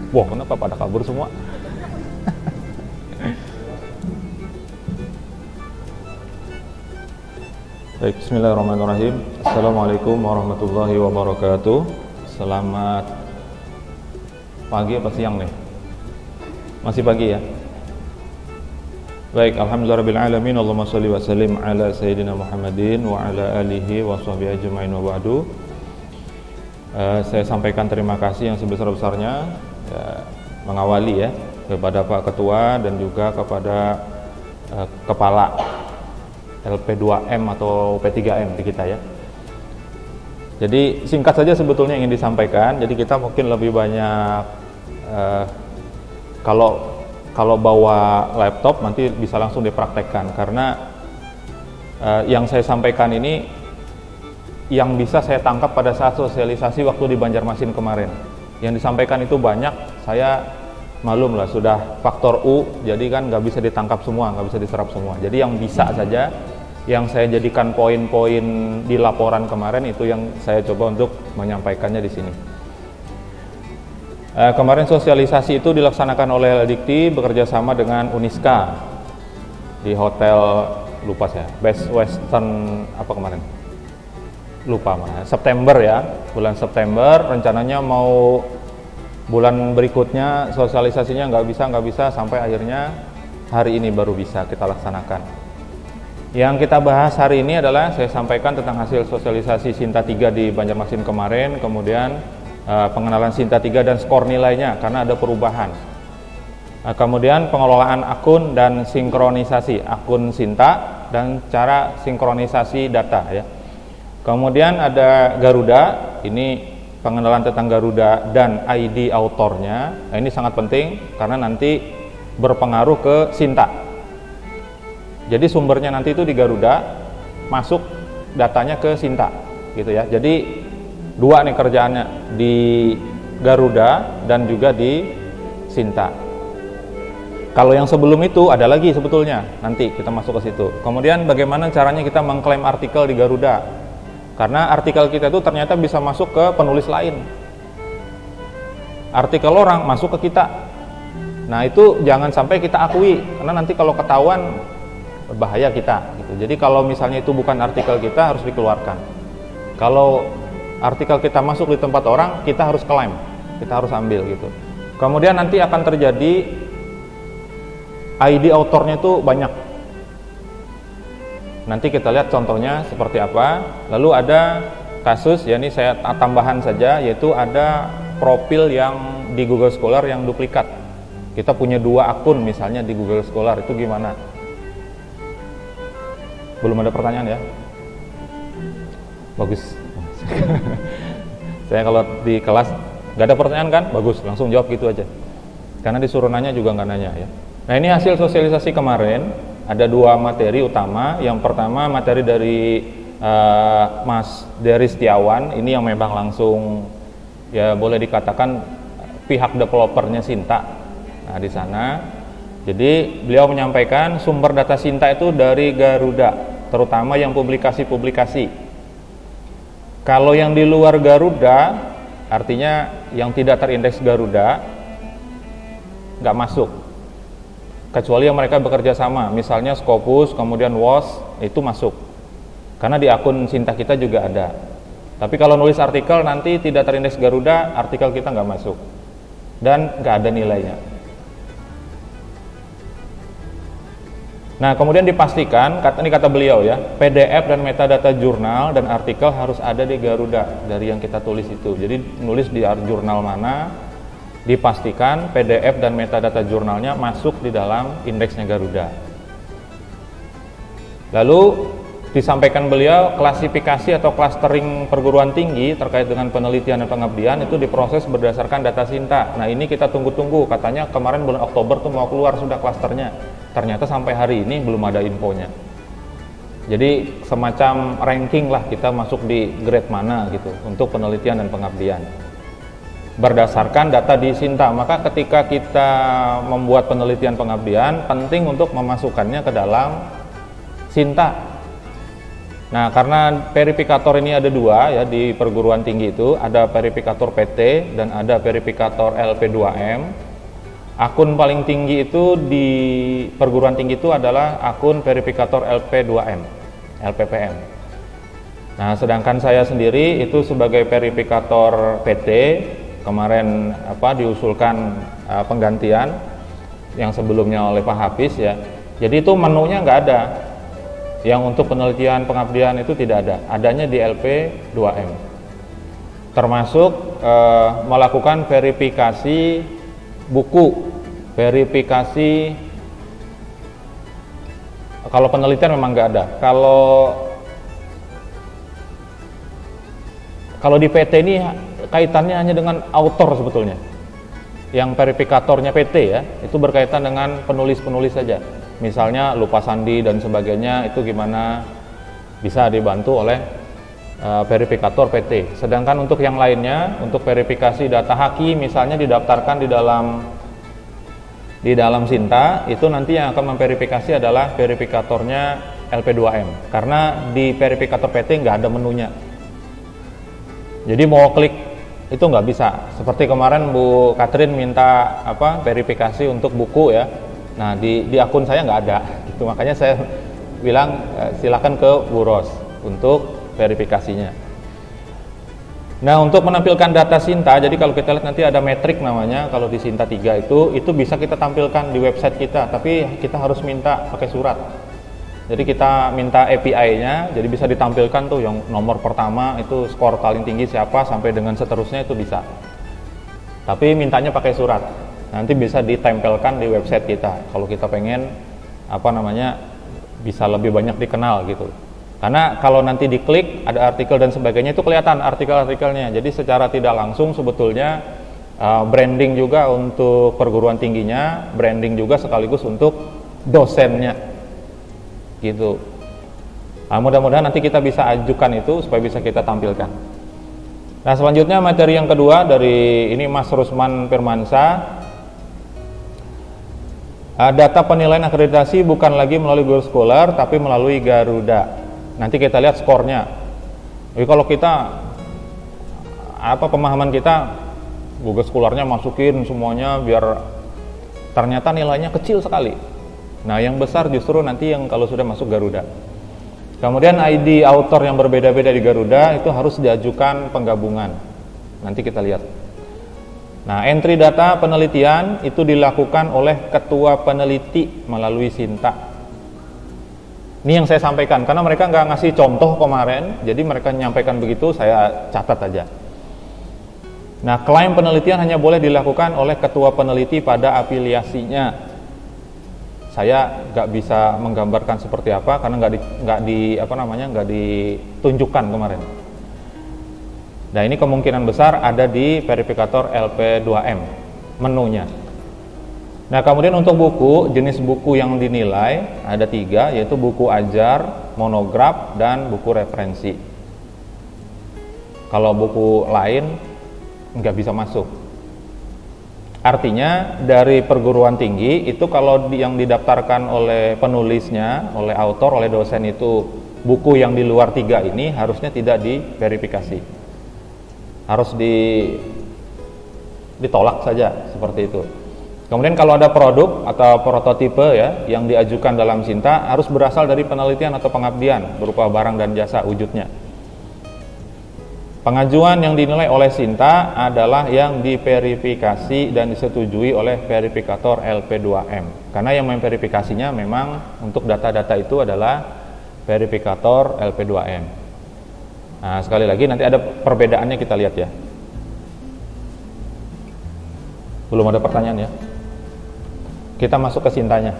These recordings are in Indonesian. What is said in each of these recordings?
Wah, kenapa pada kabur semua? Baik, bismillahirrahmanirrahim. Assalamualaikum warahmatullahi wabarakatuh. Selamat pagi apa siang nih? Masih pagi ya? Baik, alhamdulillahirrahmanirrahim. Allahumma sholli wa sallim ala sayyidina Muhammadin wa ala alihi wa sahbihi ajma'in wa ba'du. Saya sampaikan terima kasih yang sebesar-besarnya mengawali ya kepada Pak Ketua dan juga kepada Kepala LP2M atau P3M di kita ya. Jadi singkat saja sebetulnya ingin disampaikan. Jadi kita mungkin lebih banyak kalau bawa laptop nanti bisa langsung dipraktekkan, karena yang saya sampaikan ini yang bisa saya tangkap pada saat sosialisasi waktu di Banjarmasin kemarin. Yang disampaikan itu banyak, saya malum lah sudah faktor U, jadi kan nggak bisa ditangkap semua, nggak bisa diserap semua. Jadi yang bisa saja, yang saya jadikan poin-poin di laporan kemarin itu yang saya coba untuk menyampaikannya di sini. Kemarin sosialisasi itu dilaksanakan oleh Dikti bekerja sama dengan Uniska di hotel, lupa saya, Best Western apa kemarin? Lupa mana, September ya, bulan September. Rencananya mau bulan berikutnya sosialisasinya nggak bisa sampai akhirnya hari ini baru bisa kita laksanakan. Yang kita bahas hari ini adalah saya sampaikan tentang hasil sosialisasi Sinta 3 di Banjarmasin kemarin, kemudian pengenalan Sinta 3 dan skor nilainya karena ada perubahan. Kemudian pengelolaan akun dan sinkronisasi akun Sinta dan cara sinkronisasi data ya. Kemudian ada Garuda, ini pengenalan tentang Garuda dan ID autornya. Nah, ini sangat penting karena nanti berpengaruh ke Sinta. Jadi sumbernya nanti itu di Garuda, masuk datanya ke Sinta, gitu ya. Jadi dua nih kerjaannya, di Garuda dan juga di Sinta. Kalau yang sebelum itu ada lagi sebetulnya, nanti kita masuk ke situ. Kemudian bagaimana caranya kita mengklaim artikel di Garuda? Karena artikel kita itu ternyata bisa masuk ke penulis lain. Artikel orang masuk ke kita. Nah itu jangan sampai kita akui, karena nanti kalau ketahuan bahaya kita gitu. Jadi kalau misalnya itu bukan artikel kita, harus dikeluarkan. Kalau artikel kita masuk di tempat orang, kita harus klaim, kita harus ambil gitu. Kemudian nanti akan terjadi ID autornya itu banyak. Nanti kita lihat contohnya seperti apa. Lalu ada kasus, ya ini saya tambahan saja, yaitu ada profil yang di Google Scholar yang duplikat. Kita punya 2 akun misalnya di Google Scholar, itu gimana? Belum ada pertanyaan ya? Bagus. Saya kalau di kelas nggak ada pertanyaan kan? Bagus, langsung jawab gitu aja. Karena disuruh nanya juga nggak nanya ya. Nah ini hasil sosialisasi kemarin. Ada 2 materi utama. Yang pertama materi dari Mas Dery Setiawan, ini yang memang langsung ya boleh dikatakan pihak developernya Sinta. Nah di sana, jadi beliau menyampaikan sumber data Sinta itu dari Garuda, terutama yang publikasi-publikasi. Kalau yang di luar Garuda, artinya yang tidak terindeks Garuda, nggak masuk. Kecuali yang mereka bekerja sama, misalnya Scopus, kemudian WOS, itu masuk. Karena di akun Sinta kita juga ada. Tapi kalau nulis artikel nanti tidak terindeks Garuda, artikel kita nggak masuk. Dan nggak ada nilainya. Nah, kemudian dipastikan, ini kata beliau ya, PDF dan metadata jurnal dan artikel harus ada di Garuda dari yang kita tulis itu. Jadi nulis di jurnal mana, dipastikan PDF dan metadata jurnalnya masuk di dalam indeksnya Garuda. Lalu disampaikan beliau klasifikasi atau clustering perguruan tinggi terkait dengan penelitian dan pengabdian itu diproses berdasarkan data Sinta. Nah ini kita tunggu-tunggu, katanya kemarin bulan Oktober tuh mau keluar sudah klasternya. Ternyata sampai hari ini belum ada infonya. Jadi semacam ranking lah kita masuk di grade mana gitu untuk penelitian dan pengabdian. Berdasarkan data di Sinta, maka ketika kita membuat penelitian pengabdian penting untuk memasukkannya ke dalam Sinta. Nah, karena verifikator ini ada dua ya di perguruan tinggi itu, ada verifikator PT dan ada verifikator LP2M. Akun paling tinggi itu di perguruan tinggi itu adalah akun verifikator LP2M, LPPM. Nah, sedangkan saya sendiri itu sebagai verifikator PT, kemarin diusulkan penggantian yang sebelumnya oleh Pak Hafiz ya. Jadi itu menunya nggak ada. Yang untuk penelitian pengabdian itu tidak ada, adanya di LP2M. Termasuk melakukan verifikasi buku, verifikasi kalau penelitian memang nggak ada. Kalau di PT ini kaitannya hanya dengan author sebetulnya. Yang verifikatornya PT ya, itu berkaitan dengan penulis-penulis saja. Misalnya lupa sandi dan sebagainya itu gimana bisa dibantu oleh verifikator PT. Sedangkan untuk yang lainnya, untuk verifikasi data haki misalnya didaftarkan di dalam Sinta, itu nanti yang akan memverifikasi adalah verifikatornya LP2M. Karena di verifikator PT nggak ada menunya. Jadi mau klik itu nggak bisa. Seperti kemarin Bu Katrin minta verifikasi untuk buku ya. Nah di akun saya nggak ada, gitu. Makanya saya bilang silakan ke Bu Ros untuk verifikasinya. Nah untuk menampilkan data Sinta, jadi kalau kita lihat nanti ada metrik namanya, kalau di Sinta 3 itu bisa kita tampilkan di website kita, tapi kita harus minta pakai surat. Jadi kita minta API-nya, jadi bisa ditampilkan tuh yang nomor pertama itu skor paling tinggi siapa sampai dengan seterusnya itu bisa. Tapi mintanya pakai surat. Nanti bisa ditempelkan di website kita kalau kita pengen bisa lebih banyak dikenal gitu. Karena kalau nanti diklik ada artikel dan sebagainya itu kelihatan artikel-artikelnya. Jadi secara tidak langsung sebetulnya branding juga untuk perguruan tingginya, branding juga sekaligus untuk dosennya gitu. Nah, mudah-mudahan nanti kita bisa ajukan itu supaya bisa kita tampilkan. Nah selanjutnya materi yang kedua dari ini Mas Rusman Firmansyah. Data penilaian akreditasi bukan lagi melalui Google Scholar tapi melalui Garuda. Nanti kita lihat skornya. Jadi kalau kita pemahaman kita Google Scholar-nya masukin semuanya biar ternyata nilainya kecil sekali. Nah yang besar justru nanti yang kalau sudah masuk Garuda. Kemudian ID author yang berbeda-beda di Garuda itu harus diajukan penggabungan. Nanti kita lihat. Nah, entry data penelitian itu dilakukan oleh ketua peneliti melalui Sinta. Ini yang saya sampaikan, karena mereka nggak ngasih contoh kemarin, jadi mereka menyampaikan begitu, saya catat aja. Nah, klaim penelitian hanya boleh dilakukan oleh ketua peneliti pada afiliasinya. Saya nggak bisa menggambarkan seperti apa, karena nggak ditunjukkan kemarin. Nah ini kemungkinan besar ada di verifikator LP2M menunya. Nah kemudian untuk buku, jenis buku yang dinilai ada 3, yaitu buku ajar, monograf, dan buku referensi. Kalau buku lain nggak bisa masuk. Artinya dari perguruan tinggi itu kalau yang didaftarkan oleh penulisnya, oleh autor, oleh dosen itu buku yang di luar 3 ini harusnya tidak diverifikasi. Harus ditolak saja seperti itu. Kemudian kalau ada produk atau prototipe ya yang diajukan dalam Sinta harus berasal dari penelitian atau pengabdian berupa barang dan jasa wujudnya. Pengajuan yang dinilai oleh Sinta adalah yang diverifikasi dan disetujui oleh verifikator LP2M. Karena yang memverifikasinya memang untuk data-data itu adalah verifikator LP2M. Nah, sekali lagi nanti ada perbedaannya kita lihat ya. Belum ada pertanyaan ya. Kita masuk ke Sintanya.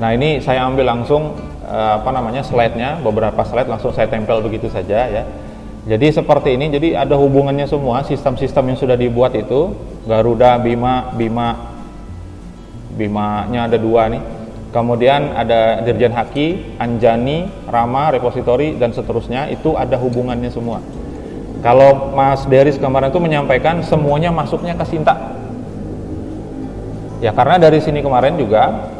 Nah, ini saya ambil langsung slide-nya, beberapa slide langsung saya tempel begitu saja ya. Jadi seperti ini, jadi ada hubungannya semua sistem-sistem yang sudah dibuat itu, Garuda, Bima-nya ada 2 nih. Kemudian ada Dirjen Haki, Anjani, Rama, Repositori, dan seterusnya, itu ada hubungannya semua. Kalau Mas Deris kemarin itu menyampaikan semuanya masuknya ke Sinta. Ya karena dari sini kemarin juga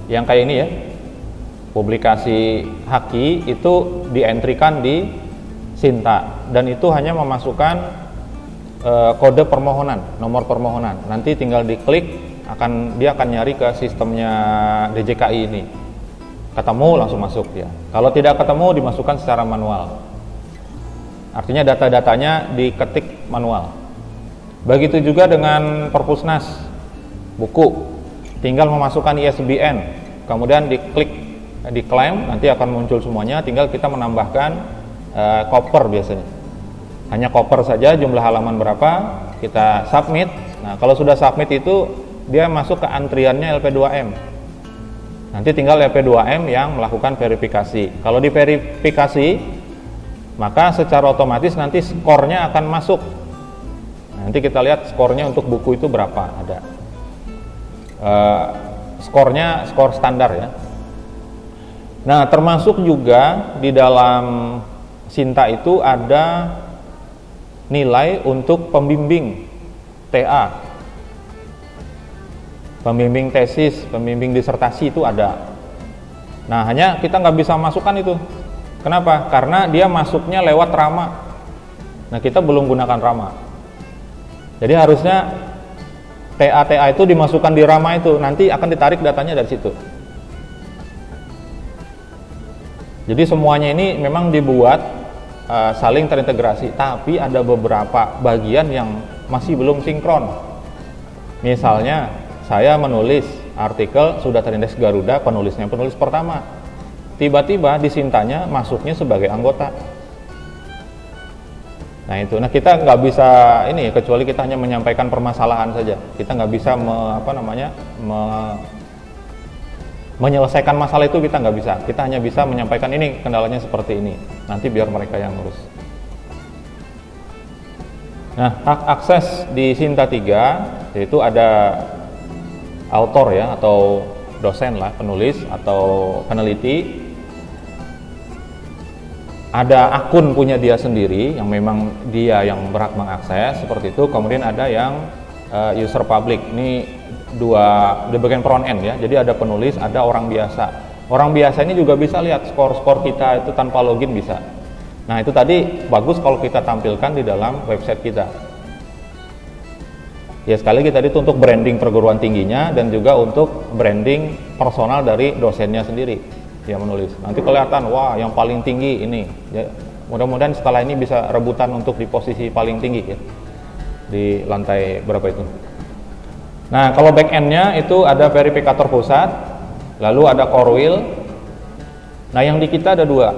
yang kayak ini ya, Publikasi Haki itu dientrikan di Sinta dan itu hanya memasukkan kode permohonan, nomor permohonan. Nanti tinggal diklik, dia akan nyari ke sistemnya DJKI ini. Ketemu langsung masuk ya. Kalau tidak ketemu dimasukkan secara manual. Artinya data-datanya diketik manual. Begitu juga dengan Perpusnas buku, tinggal memasukkan ISBN, kemudian diklik, diklaim, nanti akan muncul semuanya. Tinggal kita menambahkan koper biasanya. Hanya koper saja, jumlah halaman berapa, kita submit. Nah, kalau sudah submit itu dia masuk ke antriannya LP2M. Nanti tinggal LP2M yang melakukan verifikasi. Kalau diverifikasi, maka secara otomatis nanti skornya akan masuk. Nanti kita lihat skornya untuk buku itu berapa, ada. Skornya skor standar ya. Nah, termasuk juga di dalam Sinta itu ada nilai untuk pembimbing TA. Pembimbing tesis, pembimbing disertasi itu ada. Nah, hanya kita nggak bisa masukkan itu. Kenapa? Karena dia masuknya lewat Rama. Nah, kita belum gunakan Rama. Jadi harusnya TA itu dimasukkan di Rama itu, nanti akan ditarik datanya dari situ. Jadi semuanya ini memang dibuat saling terintegrasi, tapi ada beberapa bagian yang masih belum sinkron. Misalnya saya menulis artikel sudah terindeks Garuda, penulisnya penulis pertama. Tiba-tiba di Sintanya masuknya sebagai anggota. Nah itu, nah kita nggak bisa ini kecuali kita hanya menyampaikan permasalahan saja. Kita nggak bisa menyelesaikan masalah itu, kita nggak bisa. Kita hanya bisa menyampaikan ini kendalanya seperti ini. Nanti biar mereka yang ngurus. Nah, hak akses di Sinta 3 yaitu ada autor ya, atau dosen lah, penulis atau peneliti. Ada akun punya dia sendiri yang memang dia yang berhak mengakses seperti itu. Kemudian ada yang user public. Ini di bagian front end ya. Jadi ada penulis, ada orang biasa. Orang biasa ini juga bisa lihat skor-skor kita itu tanpa login bisa. Nah itu tadi bagus kalau kita tampilkan di dalam website kita. Ya sekali lagi tadi itu untuk branding perguruan tingginya dan juga untuk branding personal dari dosennya sendiri yang menulis. Nanti kelihatan, wah yang paling tinggi ini. Ya, mudah-mudahan setelah ini bisa rebutan untuk di posisi paling tinggi ya, di lantai berapa itu. Nah kalau back end-nya itu ada verifikator pusat, lalu ada Core. Nah yang di kita ada dua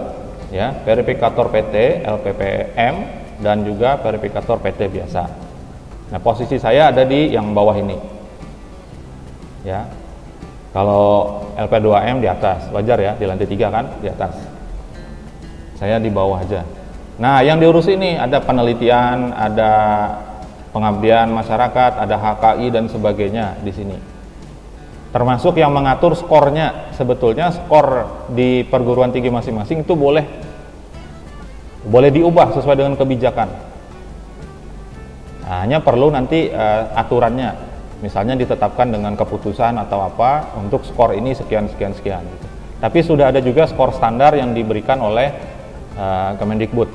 ya, verifikator PT, LPPM, dan juga verifikator PT biasa. Nah posisi saya ada di yang bawah ini ya. Kalau LP2M di atas, wajar ya, di lantai 3 kan di atas. Saya di bawah aja. Nah yang diurus ini ada penelitian, ada pengabdian masyarakat, ada HKI dan sebagainya di sini. Termasuk yang mengatur skornya. Sebetulnya skor di perguruan tinggi masing-masing itu boleh diubah sesuai dengan kebijakan. Nah, hanya perlu nanti aturannya, misalnya ditetapkan dengan keputusan atau apa untuk skor ini sekian. Tapi sudah ada juga skor standar yang diberikan oleh Kemendikbud.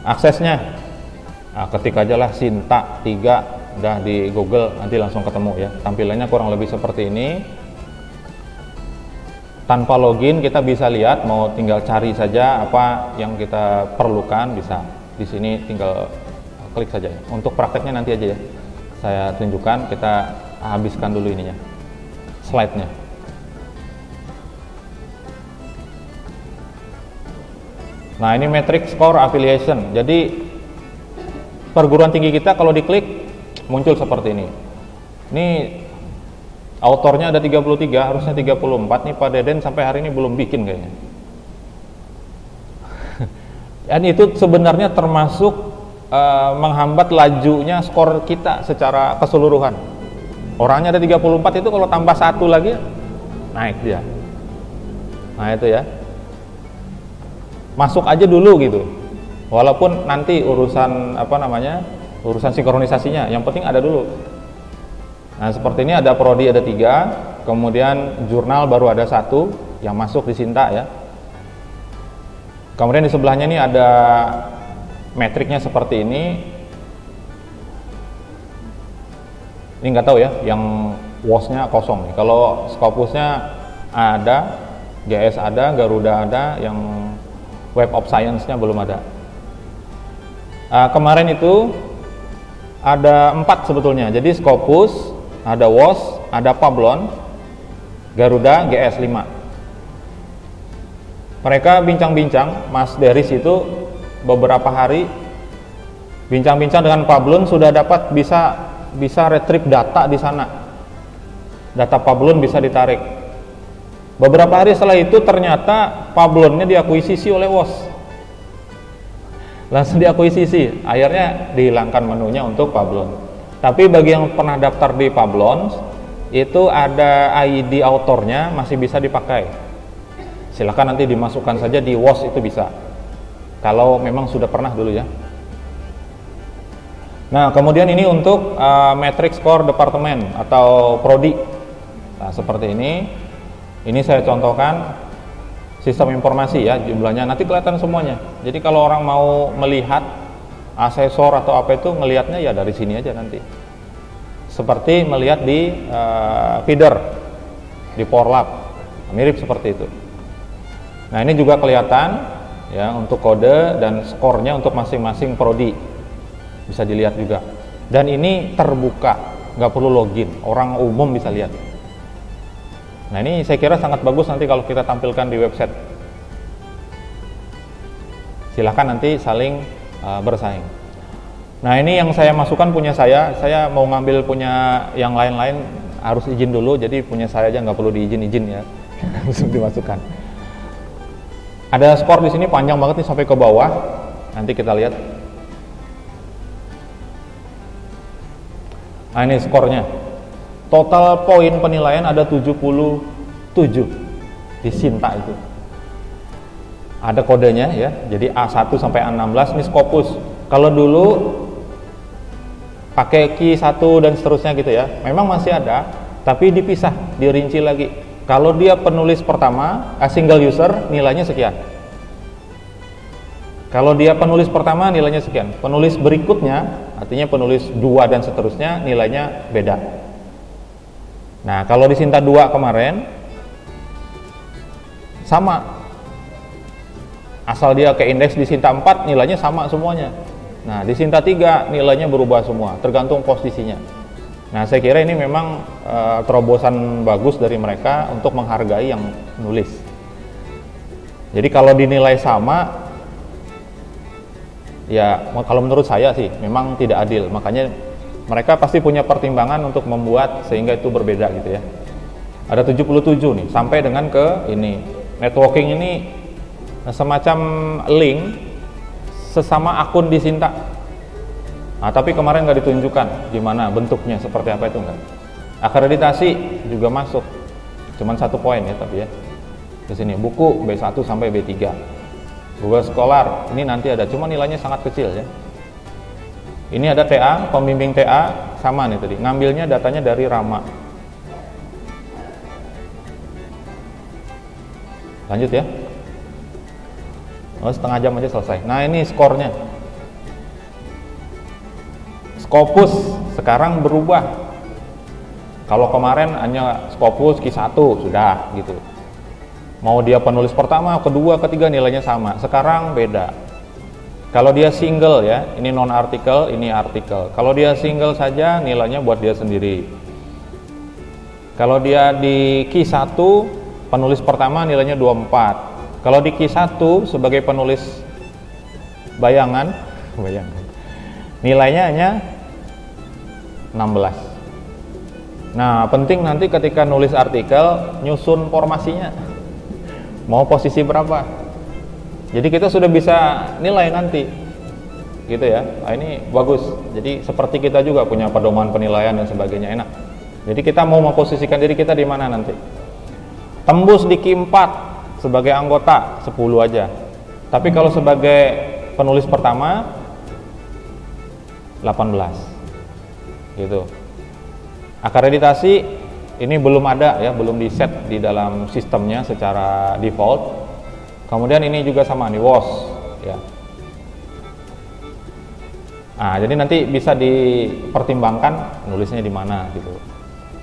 Aksesnya, nah, ketik aja lah Sinta 3 udah di Google, nanti langsung ketemu ya. Tampilannya kurang lebih seperti ini. Tanpa login kita bisa lihat, mau tinggal cari saja apa yang kita perlukan bisa. Di sini tinggal klik saja ya. Untuk prakteknya nanti aja ya. Saya tunjukkan, kita habiskan dulu ininya. Slide-nya. Nah, ini metric score affiliation. Jadi perguruan tinggi kita kalau diklik muncul seperti ini. Ini autornya ada 33, harusnya 34 nih Pak Deden sampai hari ini belum bikin kayaknya. Dan itu sebenarnya termasuk menghambat lajunya skor kita secara keseluruhan. Orangnya ada 34 itu kalau tambah satu lagi naik dia. Nah itu ya. Masuk aja dulu gitu. Walaupun nanti urusan urusan sinkronisasinya, yang penting ada dulu. Nah seperti ini ada prodi ada 3, kemudian jurnal baru ada 1 yang masuk di Sinta ya. Kemudian di sebelahnya ini ada metriknya seperti ini. Ini nggak tahu ya, yang WOS-nya kosong nih. Kalau Scopusnya ada, GS ada, Garuda ada, yang Web of Science-nya belum ada. Kemarin itu ada 4 sebetulnya. Jadi Scopus, ada WOS, ada Pablon, Garuda, GS 5. Mereka bincang-bincang, Mas Deris itu beberapa hari bincang-bincang dengan Pablon, sudah dapat bisa retrieve data di sana. Data Pablon bisa ditarik. Beberapa hari setelah itu ternyata Pablonnya diakuisisi oleh WOS. Langsung diakuisisi, akhirnya dihilangkan menunya untuk Pablon. Tapi bagi yang pernah daftar di Pablon, itu ada ID autornya masih bisa dipakai. Silakan nanti dimasukkan saja di WOS, itu bisa. Kalau memang sudah pernah dulu ya. Nah, kemudian ini untuk metric score departemen atau prodi. Nah, seperti ini. Ini saya contohkan sistem informasi ya, jumlahnya nanti kelihatan semuanya. Jadi kalau orang mau melihat asesor atau apa itu, ngelihatnya ya dari sini aja nanti. Seperti melihat di feeder di Porlab, mirip seperti itu. Nah, ini juga kelihatan ya untuk kode dan skornya untuk masing-masing prodi. Bisa dilihat juga. Dan ini terbuka, nggak perlu login, orang umum bisa lihat. Nah, ini saya kira sangat bagus nanti kalau kita tampilkan di website. Silahkan nanti saling bersaing. Nah, ini yang saya masukkan punya saya mau ngambil punya yang lain-lain harus izin dulu, jadi punya saya aja nggak perlu diizin ya, langsung dimasukkan. Ada skor di sini panjang banget nih sampai ke bawah, nanti kita lihat. Nah, ini skornya. Total poin penilaian ada 77 di Sinta itu. Ada kodenya ya, jadi A1 sampai A16 ini Scopus. Kalau dulu pakai key 1 dan seterusnya gitu ya, memang masih ada, tapi dipisah, dirinci lagi. Kalau dia penulis pertama, single user, nilainya sekian. Kalau dia penulis pertama, nilainya sekian. Penulis berikutnya, artinya penulis 2 dan seterusnya, nilainya beda. Nah, kalau di Sinta 2 kemarin sama, asal dia ke indeks di Sinta 4 nilainya sama semuanya. Nah, di Sinta 3 nilainya berubah semua, tergantung posisinya. Nah, saya kira ini memang terobosan bagus dari mereka untuk menghargai yang nulis. Jadi kalau dinilai sama, ya kalau menurut saya sih memang tidak adil. Makanya mereka pasti punya pertimbangan untuk membuat sehingga itu berbeda gitu ya. Ada 77 nih, sampai dengan ke ini. Networking ini semacam link sesama akun di Sinta. Nah, tapi kemarin nggak ditunjukkan gimana bentuknya, seperti apa itu enggak. Akreditasi juga masuk, cuman 1 poin ya tapi ya. Di sini buku B1 sampai B3. Google Scholar ini nanti ada, cuma nilainya sangat kecil ya. Ini ada TA, pembimbing TA sama nih tadi, ngambilnya datanya dari Rama. Lanjut ya. Oh, setengah jam aja selesai. Nah, ini skornya. Scopus sekarang berubah. Kalau kemarin hanya Scopus Q1 sudah gitu. Mau dia penulis pertama, kedua, ketiga nilainya sama. Sekarang beda. Kalau dia single ya, ini non artikel, ini artikel. Kalau dia single saja nilainya buat dia sendiri. Kalau dia di Q1 penulis pertama nilainya 24. Kalau di Q1 sebagai penulis bayangan nilainya hanya 16. Nah, penting nanti ketika nulis artikel nyusun formasinya. Mau posisi berapa? Jadi kita sudah bisa nilai nanti, gitu ya. Nah, ini bagus. Jadi seperti kita juga punya pedoman penilaian dan sebagainya, enak. Jadi kita mau memposisikan diri kita di mana nanti. Tembus di Q4 sebagai anggota 10 aja. Tapi kalau sebagai penulis pertama 18, gitu. Akreditasi ini belum ada ya, belum di set di dalam sistemnya secara default. Kemudian ini juga sama nih, WOS ya. Nah, jadi nanti bisa dipertimbangkan nulisnya di mana gitu.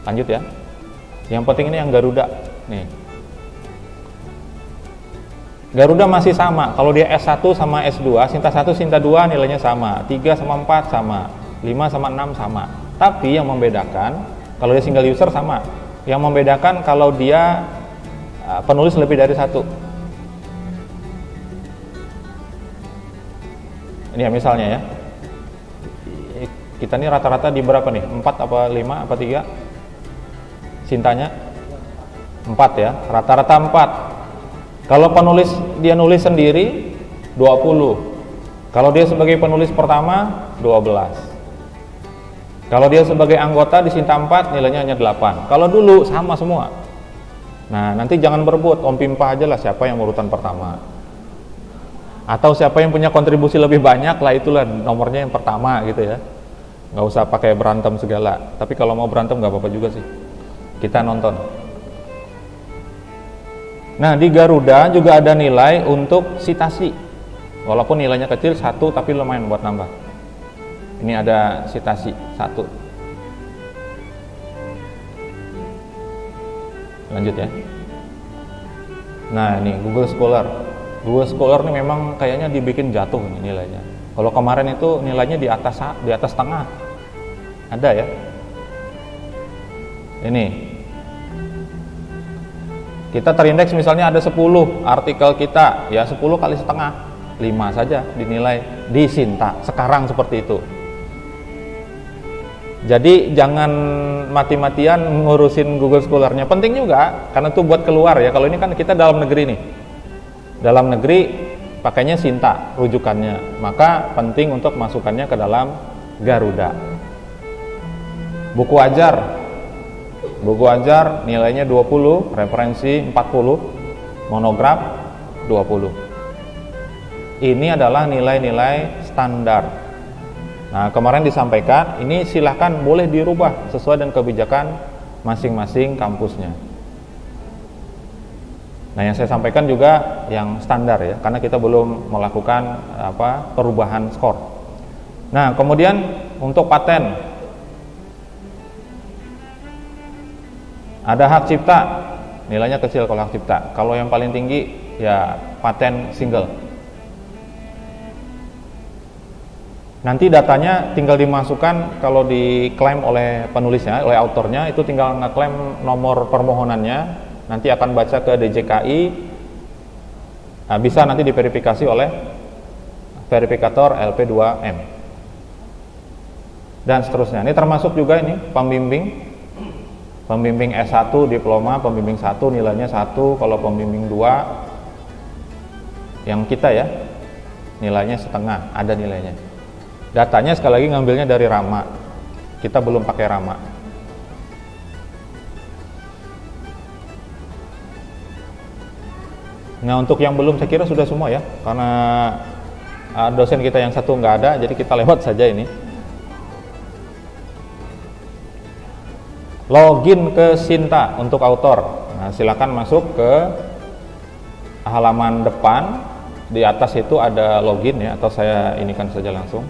Lanjut ya. Yang penting ini yang Garuda nih. Garuda masih sama, kalau dia S1 sama S2, Sinta 1, Sinta 2 nilainya sama, 3 sama 4 sama, 5 sama 6 sama. Tapi yang membedakan, kalau dia single user sama. Yang membedakan kalau dia penulis lebih dari satu. Ini ya misalnya ya, kita ini rata-rata di berapa nih? 4 apa 5 apa 3? Sintanya? 4 ya, rata-rata 4. Kalau penulis dia nulis sendiri 20. Kalau dia sebagai penulis pertama 12. Kalau dia sebagai anggota di Sinta 4 nilainya hanya 8. Kalau dulu sama semua. Nah, nanti jangan berebut, Om Pimpah aja lah siapa yang urutan pertama. Atau siapa yang punya kontribusi lebih banyak lah, itulah nomornya yang pertama gitu ya. Nggak usah pakai berantem segala. Tapi kalau mau berantem nggak apa-apa juga sih. Kita nonton. Nah, di Garuda juga ada nilai untuk citasi. Walaupun nilainya kecil 1, tapi lumayan buat nambah. Ini ada citasi 1. Lanjut ya. Nah, ini Google Scholar. Google Scholar ini memang kayaknya dibikin jatuh nih nilainya. Kalau kemarin itu nilainya di atas tengah. Ada ya. Ini. Kita terindeks misalnya ada 10 artikel kita, ya 10 kali setengah, 5 saja dinilai di Sinta, sekarang seperti itu. Jadi jangan mati-matian ngurusin Google Scholar-nya, penting juga, karena itu buat keluar ya, kalau ini kan kita dalam negeri nih. Dalam negeri pakainya Sinta rujukannya, maka penting untuk masukkannya ke dalam Garuda. Buku ajar nilainya 20, referensi 40, monograf 20. Ini adalah nilai-nilai standar. Nah, kemarin disampaikan, ini silahkan boleh dirubah sesuai dengan kebijakan masing-masing kampusnya. Nah, yang saya sampaikan juga yang standar ya, karena kita belum melakukan perubahan skor. Nah, kemudian untuk paten, ada hak cipta, nilainya kecil kalau hak cipta. Kalau yang paling tinggi ya paten single. Nanti datanya tinggal dimasukkan, kalau diklaim oleh penulisnya, oleh autornya, itu tinggal ngeklaim nomor permohonannya, nanti akan baca ke DJKI, nah, bisa nanti diverifikasi oleh verifikator LP2M dan seterusnya. Ini termasuk juga ini pembimbing S1 diploma, pembimbing 1 nilainya 1, kalau pembimbing 2 yang kita ya nilainya setengah, ada nilainya. Datanya sekali lagi ngambilnya dari Rama, kita belum pakai Rama. Nah, untuk yang belum saya kira sudah semua ya, karena dosen kita yang satu nggak ada, jadi kita lewat saja ini. Login ke Sinta untuk autor. Nah, silakan masuk ke halaman depan. Di atas itu ada login ya, atau saya inikan saja langsung.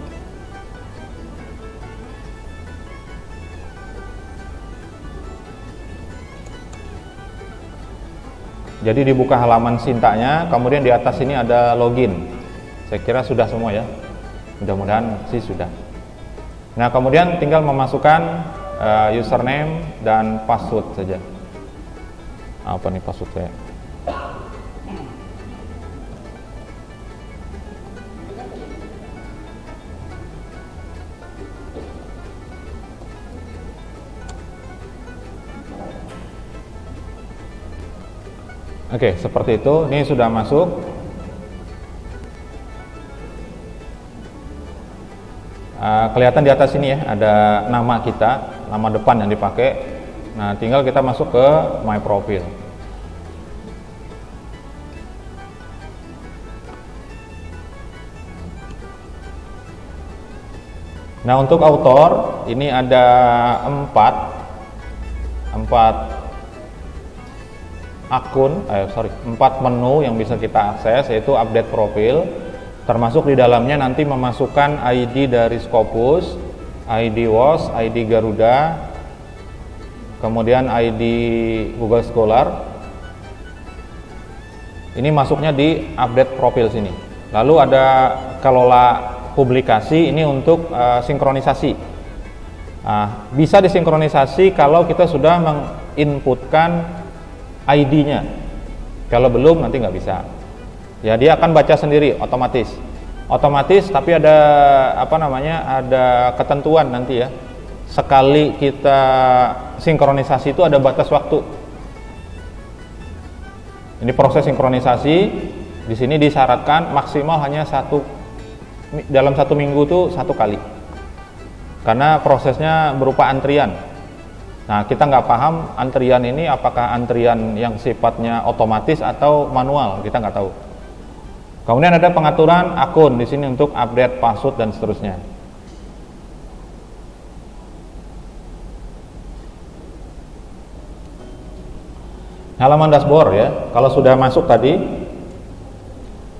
Jadi dibuka halaman Sintanya, kemudian di atas ini ada login. Saya kira sudah semua ya. Mudah-mudahan sih sudah. Nah, kemudian tinggal memasukkan username dan password saja. Apa nih password saya? Oke, seperti itu. Ini sudah masuk. Kelihatan di atas ini ya, ada nama kita, nama depan yang dipakai. Nah, tinggal kita masuk ke My Profile. Nah, untuk autor ini ada 4. 4 menu yang bisa kita akses, yaitu update profil, termasuk di dalamnya nanti memasukkan ID dari Scopus, ID WOS, ID Garuda, kemudian ID Google Scholar. Ini masuknya di update profil sini. Lalu ada kelola publikasi, ini untuk sinkronisasi. Bisa disinkronisasi kalau kita sudah menginputkan ID-nya. Kalau belum nanti nggak bisa. Ya, dia akan baca sendiri otomatis. Tapi ada ada ketentuan nanti ya. Sekali kita sinkronisasi itu ada batas waktu. Ini proses sinkronisasi di sini disyaratkan maksimal hanya dalam 1 minggu itu 1 kali. Karena prosesnya berupa antrian. Nah, kita nggak paham antrian ini apakah antrian yang sifatnya otomatis atau manual, kita nggak tahu. Kemudian ada pengaturan akun di sini untuk update password dan seterusnya. Halaman dashboard ya, kalau sudah masuk tadi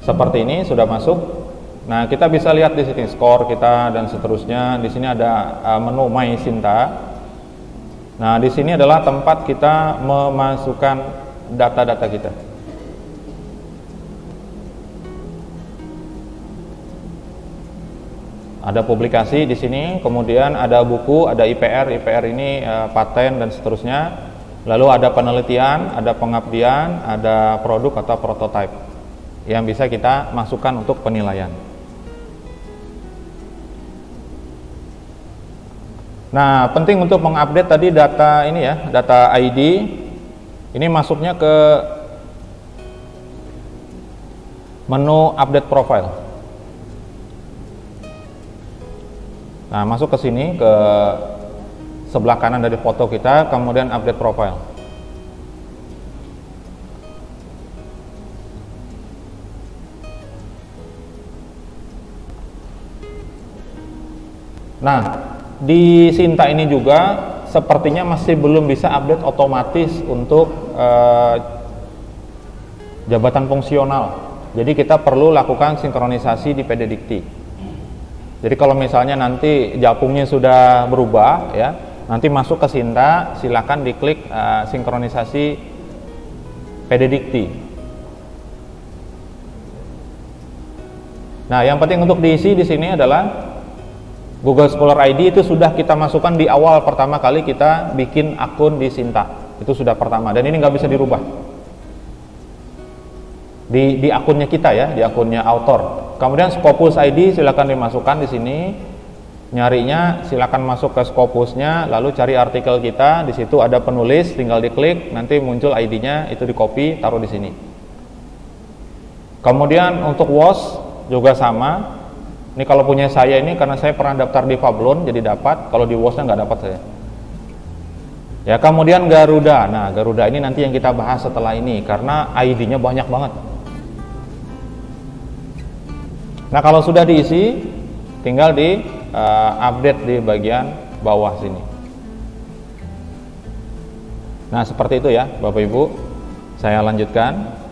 seperti ini sudah masuk. Nah, kita bisa lihat di sini skor kita dan seterusnya. Di sini ada menu My Sinta. Nah, di sini adalah tempat kita memasukkan data-data kita. Ada publikasi di sini, kemudian ada buku, ada IPR ini paten dan seterusnya. Lalu ada penelitian, ada pengabdian, ada produk atau prototype yang bisa kita masukkan untuk penilaian. Nah, penting untuk mengupdate tadi data ini ya, data ID. Ini masuknya ke menu update profile. Nah, masuk ke sini ke sebelah kanan dari foto kita, kemudian update profile. Nah, di Sinta ini juga sepertinya masih belum bisa update otomatis untuk jabatan fungsional. Jadi kita perlu lakukan sinkronisasi di PD Dikti. Jadi kalau misalnya nanti jakungnya sudah berubah ya, nanti masuk ke Sinta, silakan diklik sinkronisasi PD Dikti. Nah, yang penting untuk diisi di sini adalah Google Scholar ID itu sudah kita masukkan di awal pertama kali kita bikin akun di Sinta. Itu sudah pertama dan ini nggak bisa dirubah. Di akunnya kita ya, di akunnya author. Kemudian Scopus ID silakan dimasukkan di sini. Nyarinya silakan masuk ke Scopusnya, lalu cari artikel kita, di situ ada penulis, tinggal diklik, nanti muncul ID-nya, itu di copy, taruh di sini. Kemudian untuk WOS juga sama. Ini kalau punya saya ini karena saya pernah daftar di Fablon jadi dapat, kalau di WOS-nya nggak dapat saya. Ya, kemudian Garuda. Nah, Garuda ini nanti yang kita bahas setelah ini karena ID-nya banyak banget. Nah, kalau sudah diisi, tinggal di update di bagian bawah sini. Nah, seperti itu ya Bapak Ibu. Saya lanjutkan.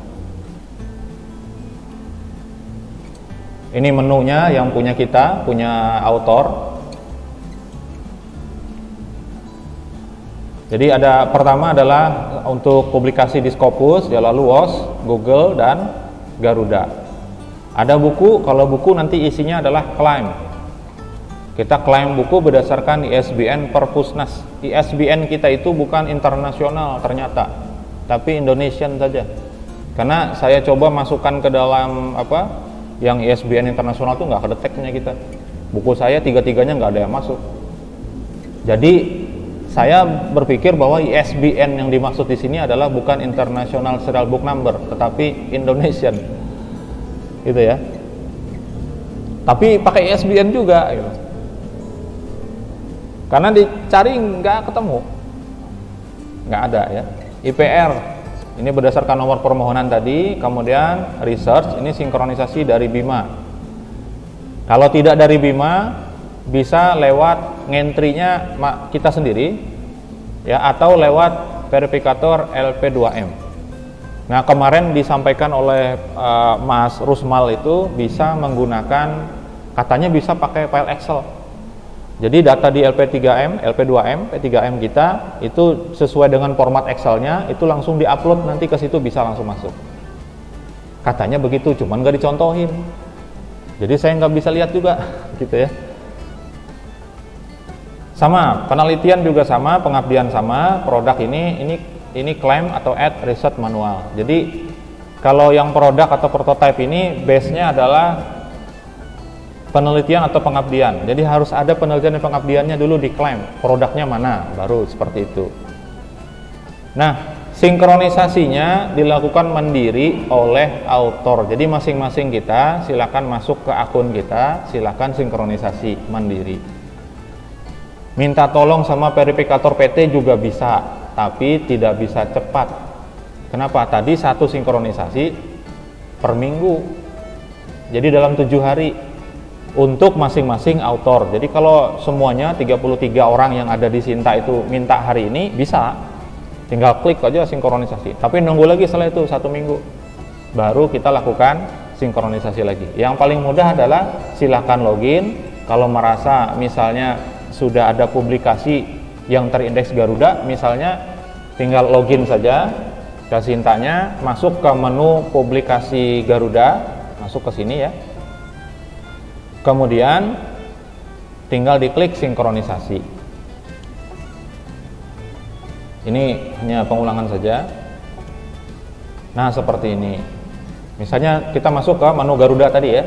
Ini menunya yang punya kita, punya author. Jadi ada pertama adalah untuk publikasi di Scopus, ya, lalu WOS, Google dan Garuda. Ada buku, kalau buku nanti isinya adalah klaim. Kita klaim buku berdasarkan ISBN Perpusnas. ISBN kita itu bukan internasional ternyata, tapi Indonesian saja. Karena saya coba masukkan ke dalam yang ISBN internasional tuh nggak kedeteknya kita. Buku saya tiga-tiganya nggak ada yang masuk. Jadi saya berpikir bahwa ISBN yang dimaksud di sini adalah bukan International Serial Book Number, tetapi Indonesian, gitu ya. Tapi pakai ISBN juga, gitu. Karena dicari nggak ketemu, nggak ada ya. IPR ini berdasarkan nomor permohonan tadi, kemudian research ini sinkronisasi dari Bima. Kalau tidak dari Bima, bisa lewat ngentry-nya kita sendiri. ya, atau lewat verifikator LP2M. Nah, kemarin disampaikan oleh Mas Rusmal itu bisa menggunakan, katanya bisa pakai file Excel. Jadi data di LP3M, LP2M, P3M kita itu sesuai dengan format Excel-nya, itu langsung diupload, nanti ke situ bisa langsung masuk. Katanya begitu, cuman nggak dicontohin. Jadi saya nggak bisa lihat juga, gitu ya. Sama, penelitian juga sama, pengabdian sama, produk ini claim atau add research manual. Jadi kalau yang produk atau prototype ini base-nya adalah penelitian atau pengabdian. Jadi harus ada penelitian dan pengabdiannya dulu diklaim, produknya mana, baru seperti itu. Nah, sinkronisasinya dilakukan mandiri oleh author. Jadi masing-masing kita silakan masuk ke akun kita, silakan sinkronisasi mandiri. Minta tolong sama verifikator PT juga bisa, tapi tidak bisa cepat. Kenapa? Tadi satu sinkronisasi per minggu. Jadi dalam 7 hari. Untuk masing-masing author. Jadi kalau semuanya 33 orang yang ada di Sinta itu minta hari ini, bisa. Tinggal klik aja sinkronisasi. Tapi nunggu lagi setelah itu 1 minggu. Baru kita lakukan sinkronisasi lagi. Yang paling mudah adalah silakan login. Kalau merasa misalnya sudah ada publikasi yang terindeks Garuda, misalnya tinggal login saja ke Sintanya, masuk ke menu publikasi Garuda, masuk ke sini ya. Kemudian tinggal diklik sinkronisasi. Ini hanya pengulangan saja. Nah, seperti ini. Misalnya kita masuk ke menu Garuda tadi ya.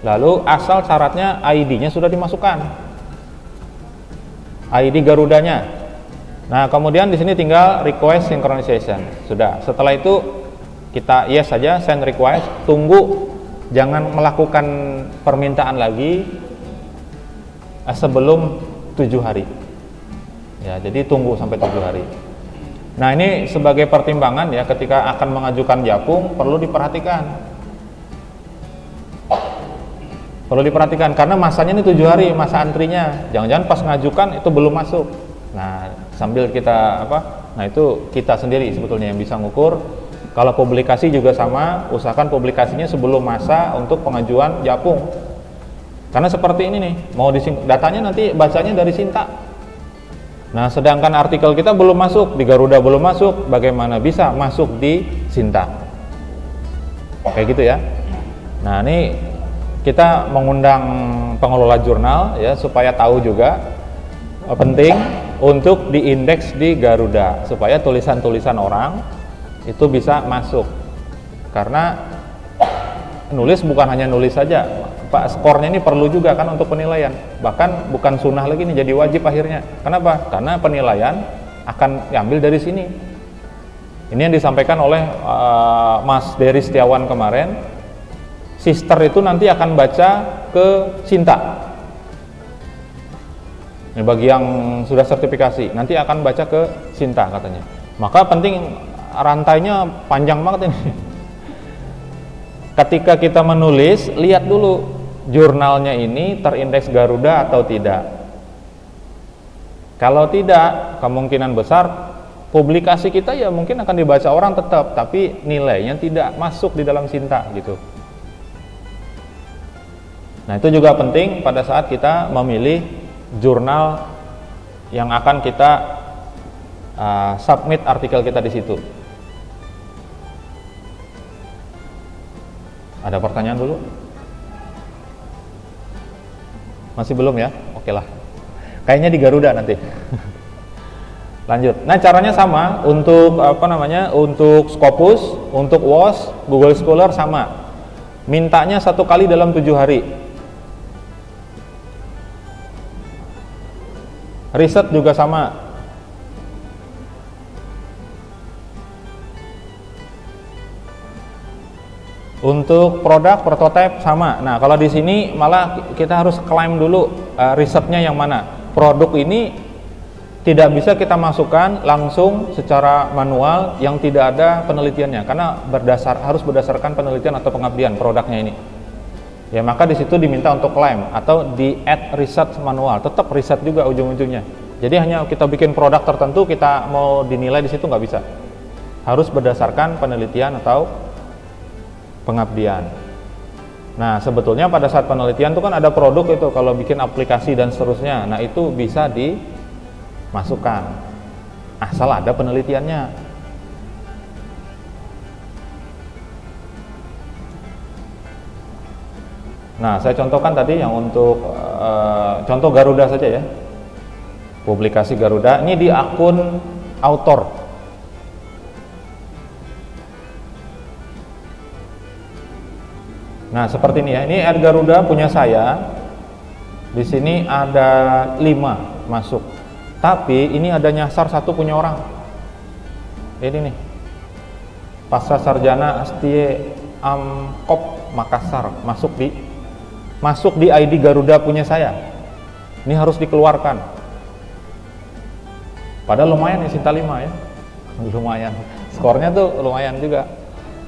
Lalu asal syaratnya ID-nya sudah dimasukkan. ID Garudanya. Nah, kemudian di sini tinggal request synchronization. Sudah. Setelah itu kita yes saja, send request, tunggu. Jangan melakukan permintaan lagi sebelum 7 hari. Ya, jadi tunggu sampai 7 hari. Nah, ini sebagai pertimbangan ya, ketika akan mengajukan Japung perlu diperhatikan. Perlu diperhatikan karena masanya ini 7 hari, masa antrinya. Jangan-jangan pas ngajukan itu belum masuk. Nah, sambil kita Nah, itu kita sendiri sebetulnya yang bisa ngukur. Kalau publikasi juga sama, usahakan publikasinya sebelum masa untuk pengajuan Japung. Karena seperti ini nih, mau datanya nanti bacanya dari Sinta. Nah, sedangkan artikel kita belum masuk, di Garuda belum masuk, bagaimana bisa masuk di Sinta? Kayak gitu ya. Nah, ini kita mengundang pengelola jurnal ya supaya tahu juga penting untuk diindeks di Garuda supaya tulisan-tulisan orang itu bisa masuk, karena nulis bukan hanya nulis saja Pak, skornya ini perlu juga kan untuk penilaian, bahkan bukan sunnah lagi nih, jadi wajib akhirnya. Kenapa? Karena penilaian akan diambil dari sini. Ini yang disampaikan oleh Mas Dery Setiawan kemarin. Sister itu nanti akan baca ke Sinta. Ini bagi yang sudah sertifikasi, nanti akan baca ke Sinta katanya. Maka penting, rantainya panjang banget ini. Ketika kita menulis, lihat dulu jurnalnya ini terindeks Garuda atau tidak. Kalau tidak, kemungkinan besar publikasi kita ya mungkin akan dibaca orang tetap, tapi nilainya tidak masuk di dalam Sinta gitu. Nah, itu juga penting pada saat kita memilih jurnal yang akan kita submit artikel kita di situ. Ada pertanyaan dulu? Masih belum ya? Oke lah. Kayaknya di Garuda nanti. Lanjut. Nah, caranya sama untuk untuk Scopus, untuk WOS, Google Scholar sama. Mintanya 1 kali dalam 7 hari. Riset juga sama. Untuk produk prototipe sama. Nah, kalau di sini malah kita harus klaim dulu risetnya yang mana. Produk ini tidak bisa kita masukkan langsung secara manual yang tidak ada penelitiannya, karena harus berdasarkan penelitian atau pengabdian produknya ini. Ya, maka di situ diminta untuk klaim atau di add research manual. Tetap riset juga ujung-ujungnya. Jadi hanya kita bikin produk tertentu kita mau dinilai di situ nggak bisa. Harus berdasarkan penelitian atau pengabdian. Nah, sebetulnya pada saat penelitian itu kan ada produk itu kalau bikin aplikasi dan seterusnya. Nah, itu bisa dimasukkan asal ada penelitiannya. Nah, saya contohkan tadi yang untuk contoh Garuda saja ya. Publikasi Garuda ini di akun author. Nah, seperti ini ya. Ini ad Garuda punya saya. Di sini ada 5 masuk. Tapi ini ada nyasar satu punya orang. Ini nih. Pasca Sarjana Astie Amkop Makassar masuk di ID Garuda punya saya. Ini harus dikeluarkan. Padahal lumayan ya Sinta 5 ya. Lumayan. Skornya tuh lumayan juga.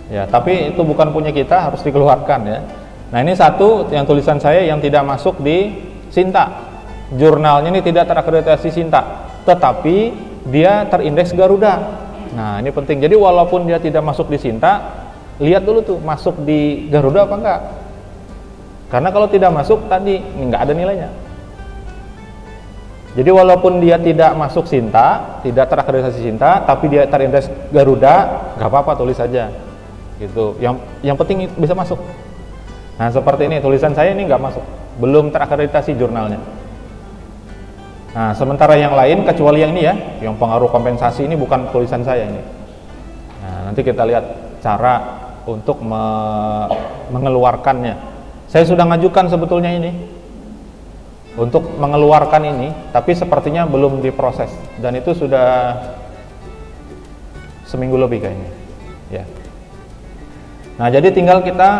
Ya, tapi itu bukan punya kita, harus dikeluarkan ya. Nah, ini satu yang tulisan saya yang tidak masuk di Sinta. Jurnalnya ini tidak terakreditasi Sinta, tetapi dia terindeks Garuda. Nah, ini penting. Jadi walaupun dia tidak masuk di Sinta, lihat dulu tuh masuk di Garuda apa enggak. Karena kalau tidak masuk tadi nggak ada nilainya. Jadi walaupun dia tidak masuk Sinta, tidak terakreditasi Sinta, tapi dia terindeks Garuda, nggak apa-apa, tulis saja. Gitu. Yang penting bisa masuk. Nah, seperti ini tulisan saya ini nggak masuk, belum terakreditasi jurnalnya. Nah, sementara yang lain kecuali yang ini ya, yang pengaruh kompensasi ini bukan tulisan saya ini. Nah, nanti kita lihat cara untuk mengeluarkannya. Saya sudah ngajukan sebetulnya ini untuk mengeluarkan ini, tapi sepertinya belum diproses dan itu sudah seminggu lebih kayaknya ya. Nah, jadi tinggal kita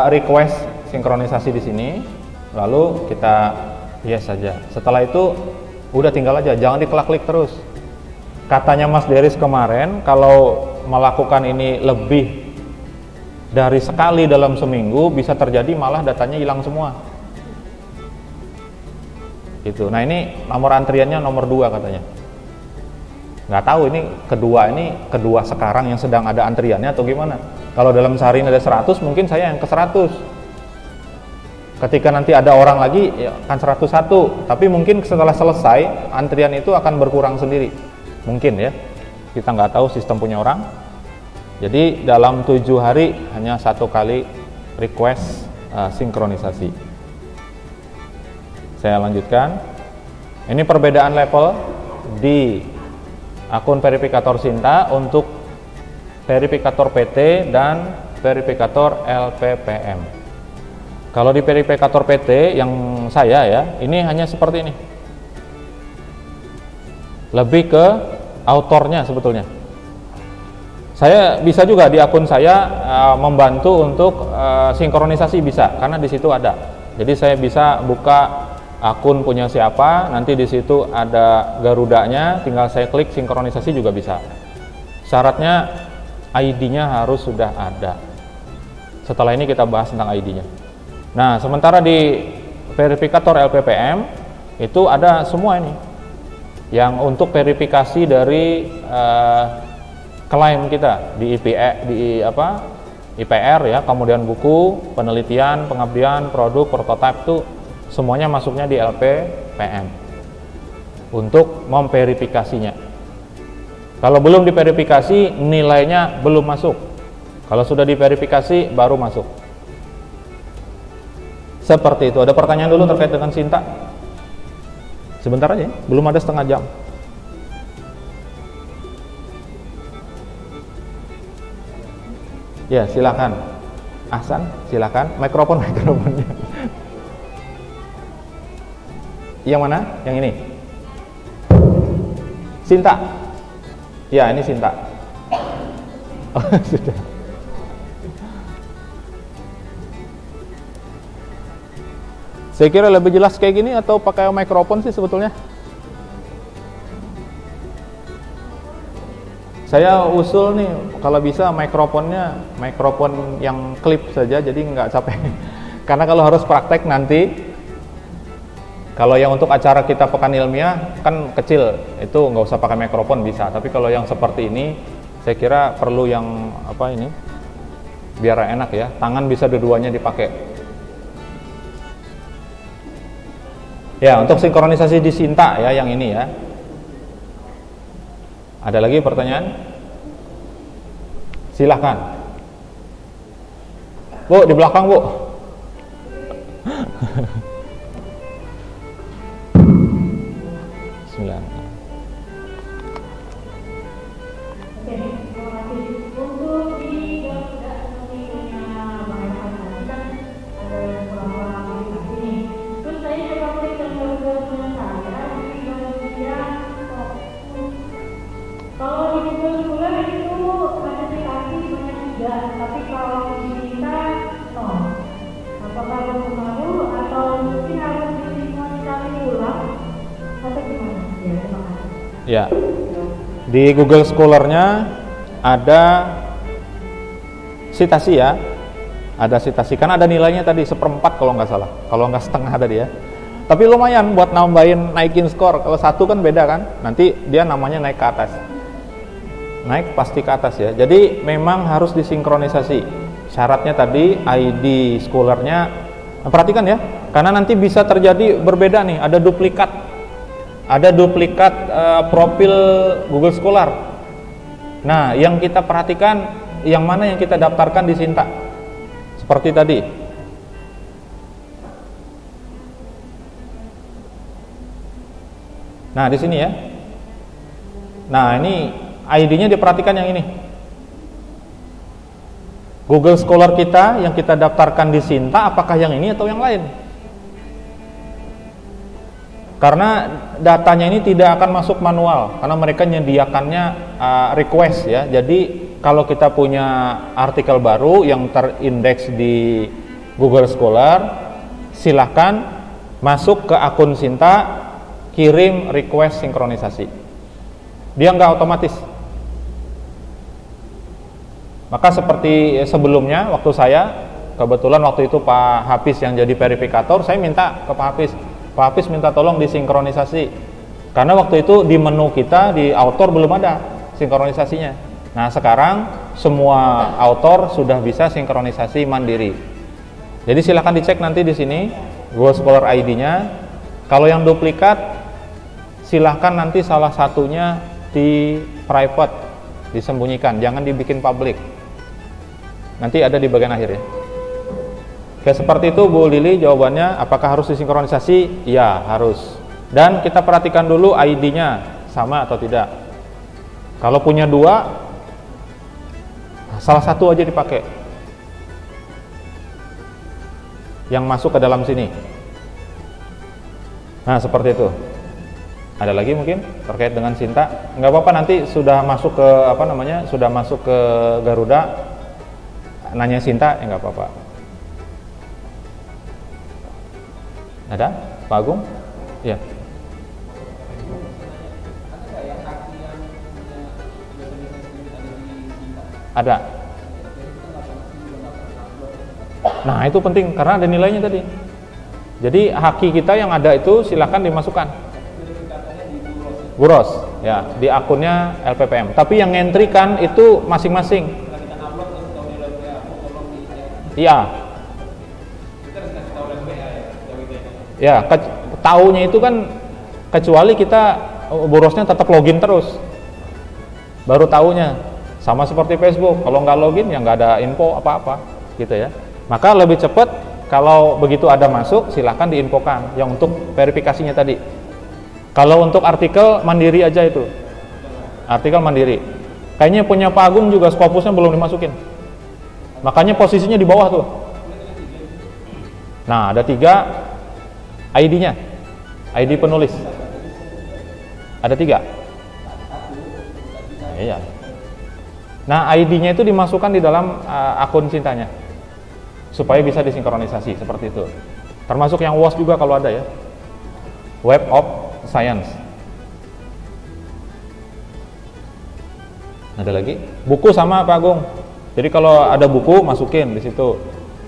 request sinkronisasi di sini, lalu kita yes saja. Setelah itu udah tinggal aja, jangan diklik-klik terus. Katanya Mas Deris kemarin kalau melakukan ini lebih dari sekali dalam seminggu bisa terjadi malah datanya hilang semua. Gitu. Nah, ini nomor antriannya nomor 2 katanya. Nggak tahu ini kedua sekarang yang sedang ada antriannya atau gimana. Kalau dalam sehari ada 100, mungkin saya yang ke 100. Ketika nanti ada orang lagi ya kan 101, tapi mungkin setelah selesai antrian itu akan berkurang sendiri. Mungkin ya. Kita nggak tahu sistem punya orang. Jadi dalam 7 hari hanya 1 kali request sinkronisasi. Saya lanjutkan. Ini perbedaan level di akun verifikator Sinta untuk verifikator PT dan verifikator LPPM. Kalau di verifikator PT yang saya ya, ini hanya seperti ini. Lebih ke autornya sebetulnya. Saya bisa juga di akun saya membantu untuk sinkronisasi bisa, karena di situ ada. Jadi saya bisa buka akun punya siapa, nanti di situ ada Garudanya, tinggal saya klik sinkronisasi juga bisa. Syaratnya ID-nya harus sudah ada. Setelah ini kita bahas tentang ID-nya. Nah, sementara di verifikator LPPM itu ada semua ini. Yang untuk verifikasi dari klaim kita di IPR ya, kemudian buku, penelitian, pengabdian, produk, prototipe itu semuanya masuknya di LPPM untuk memverifikasinya. Kalau belum diverifikasi, nilainya belum masuk. Kalau sudah diverifikasi, baru masuk. Seperti itu. Ada pertanyaan dulu terkait dengan Sinta? Sebentar aja, belum ada setengah jam. Ya, silakan. Ahsan, silakan. Mikrofonnya. Yang mana? Yang ini? Sinta? Ya, ini Sinta. Oh, sudah. Saya kira lebih jelas kayak gini atau pakai mikrofon sih sebetulnya. Saya usul nih, kalau bisa mikrofonnya mikrofon yang klip saja, jadi nggak capek. Karena kalau harus praktek nanti, Kalau yang untuk acara kita pekan ilmiah kan kecil, itu nggak usah pakai mikrofon bisa. Tapi kalau yang seperti ini, saya kira perlu yang apa ini, biar enak ya. Tangan bisa dua-duanya dipakai. Ya, untuk sinkronisasi di Sinta ya, yang ini ya. Ada lagi pertanyaan? Silahkan. Bu, di belakang Bu. Bismillah. Oke, terima kasih. Untuk di Garuda punya banyak tadi kan ada beberapa aplikasi nih. Terus saya coba klik ke Garuda punya saya di Garuda. Kalau di Google Scholar itu ada aplikasi banyak juga, tapi kalau di kita no. Apakah berpengaruh atau mungkin harus disinkronisasi ulang atau gimana? Ya, terima kasih. Ya. Di Google Scholar-nya ada citasi ya, ada citasi, kan ada nilainya tadi 1/4 kalau nggak salah, kalau nggak setengah tadi ya. Tapi lumayan buat nambahin, naikin skor. Kalau 1 kan beda kan, nanti dia namanya naik ke atas, naik pasti ke atas ya. Jadi memang harus disinkronisasi. Syaratnya tadi ID Scholar-nya, perhatikan ya, karena nanti bisa terjadi berbeda nih, ada duplikat profil Google Scholar. Nah, yang kita perhatikan yang mana yang kita daftarkan di Sinta. Seperti tadi. Nah, di sini ya. Nah, ini ID-nya diperhatikan yang ini. Google Scholar kita yang kita daftarkan di Sinta, apakah yang ini atau yang lain? Karena datanya ini tidak akan masuk manual, karena mereka menyediakannya request ya. Jadi kalau kita punya artikel baru yang terindeks di Google Scholar, silahkan masuk ke akun Sinta, kirim request sinkronisasi. Dia nggak otomatis. Maka seperti sebelumnya, waktu saya, kebetulan waktu itu Pak Hafiz yang jadi verifikator, saya minta ke Pak Hafiz. Pak Hafiz minta tolong disinkronisasi. Karena waktu itu di menu kita, di author belum ada sinkronisasinya. Nah sekarang semua author sudah bisa sinkronisasi mandiri. Jadi silahkan dicek nanti di sini, Google Scholar ID-nya. Kalau yang duplikat, silahkan nanti salah satunya di private, disembunyikan, jangan dibikin public. Nanti ada di bagian akhir ya. Oke, seperti itu Bu Lili jawabannya. Apakah harus disinkronisasi? Ya, harus. Dan kita perhatikan dulu ID-nya sama atau tidak. Kalau punya 2, salah satu aja dipakai yang masuk ke dalam sini. Nah, seperti itu. Ada lagi mungkin terkait dengan Sinta? Nggak apa-apa, nanti sudah masuk ke sudah masuk ke Garuda, nanya Sinta ya nggak apa-apa. Ada Pak Agung? Ya. Ada. Nah itu penting karena ada nilainya tadi. Jadi haki kita yang ada itu silakan dimasukkan. Buros ya, di akunnya LPPM. Tapi yang ngentrikan itu masing-masing. Iya. Ya, taunya itu kan kecuali kita borosnya tetap login terus. Baru taunya. Sama seperti Facebook, kalau nggak login ya nggak ada info apa-apa gitu ya. Maka lebih cepat kalau begitu ada masuk silahkan diinfokan yang untuk verifikasinya tadi. Kalau untuk artikel mandiri aja itu. Artikel mandiri. Kayaknya punya Pak Agung juga Scopusnya belum dimasukin. Makanya posisinya di bawah tuh. Nah, ada 3 ID-nya, ID penulis. Ada 3. Nah, iya. Nah, ID-nya itu dimasukkan di dalam akun Sintanya, supaya bisa disinkronisasi seperti itu. Termasuk yang WOS juga kalau ada ya. Web of Science. Ada lagi? Buku sama Pak Agung. Jadi kalau ada buku masukin di situ.